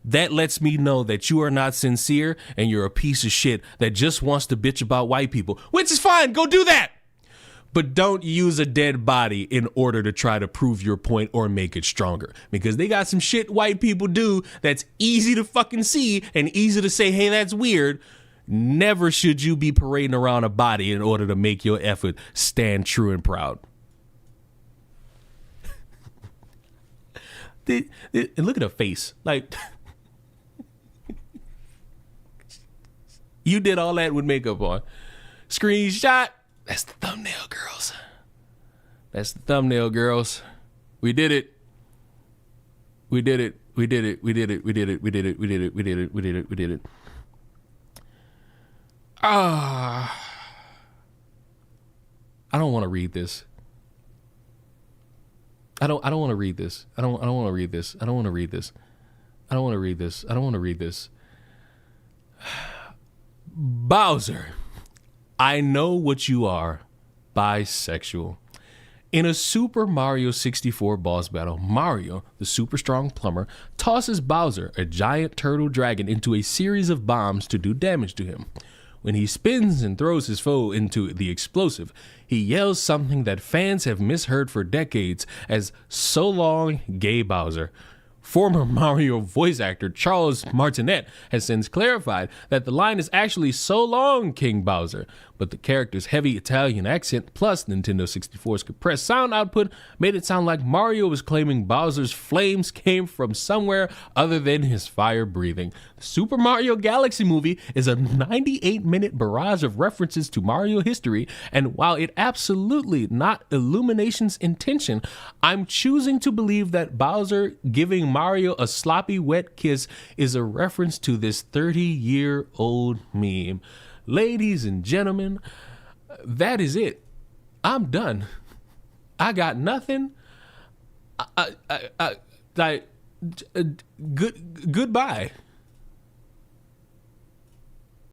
Speaker 1: that lets me know that you are not sincere and you're a piece of shit that just wants to bitch about white people, which is fine. Go do that. But don't use a dead body in order to try to prove your point or make it stronger. Because they got some shit white people do that's easy to fucking see and easy to say, hey, that's weird. Never should you be parading around a body in order to make your effort stand true and proud. And look at her face. Like, you did all that with makeup on. Screenshot. That's the thumbnail, girls. That's the thumbnail, girls. We did it. We did it. We did it. We did it. We did it. We did it. We did it. We did it. We did it. We did it. I don't want to read this. I don't want to read this. I don't want to read this. I don't want to read this. I don't want to read this. I don't want to read this. Bowser. I know what you are, bisexual. In a Super Mario 64 boss battle, Mario, the super strong plumber, tosses Bowser, a giant turtle dragon, into a series of bombs to do damage to him. When he spins and throws his foe into the explosive, he yells something that fans have misheard for decades as "So long, gay Bowser." Former Mario voice actor Charles Martinet has since clarified that the line is actually "So long, King Bowser," but the character's heavy Italian accent plus Nintendo 64's compressed sound output made it sound like Mario was claiming Bowser's flames came from somewhere other than his fire breathing. The Super Mario Galaxy movie is a 98-minute barrage of references to Mario history, and while it absolutely not Illumination's intention, I'm choosing to believe that Bowser giving Mario a sloppy wet kiss is a reference to this 30-year-old meme. Ladies and gentlemen, that is it. I'm done. I got nothing. Goodbye.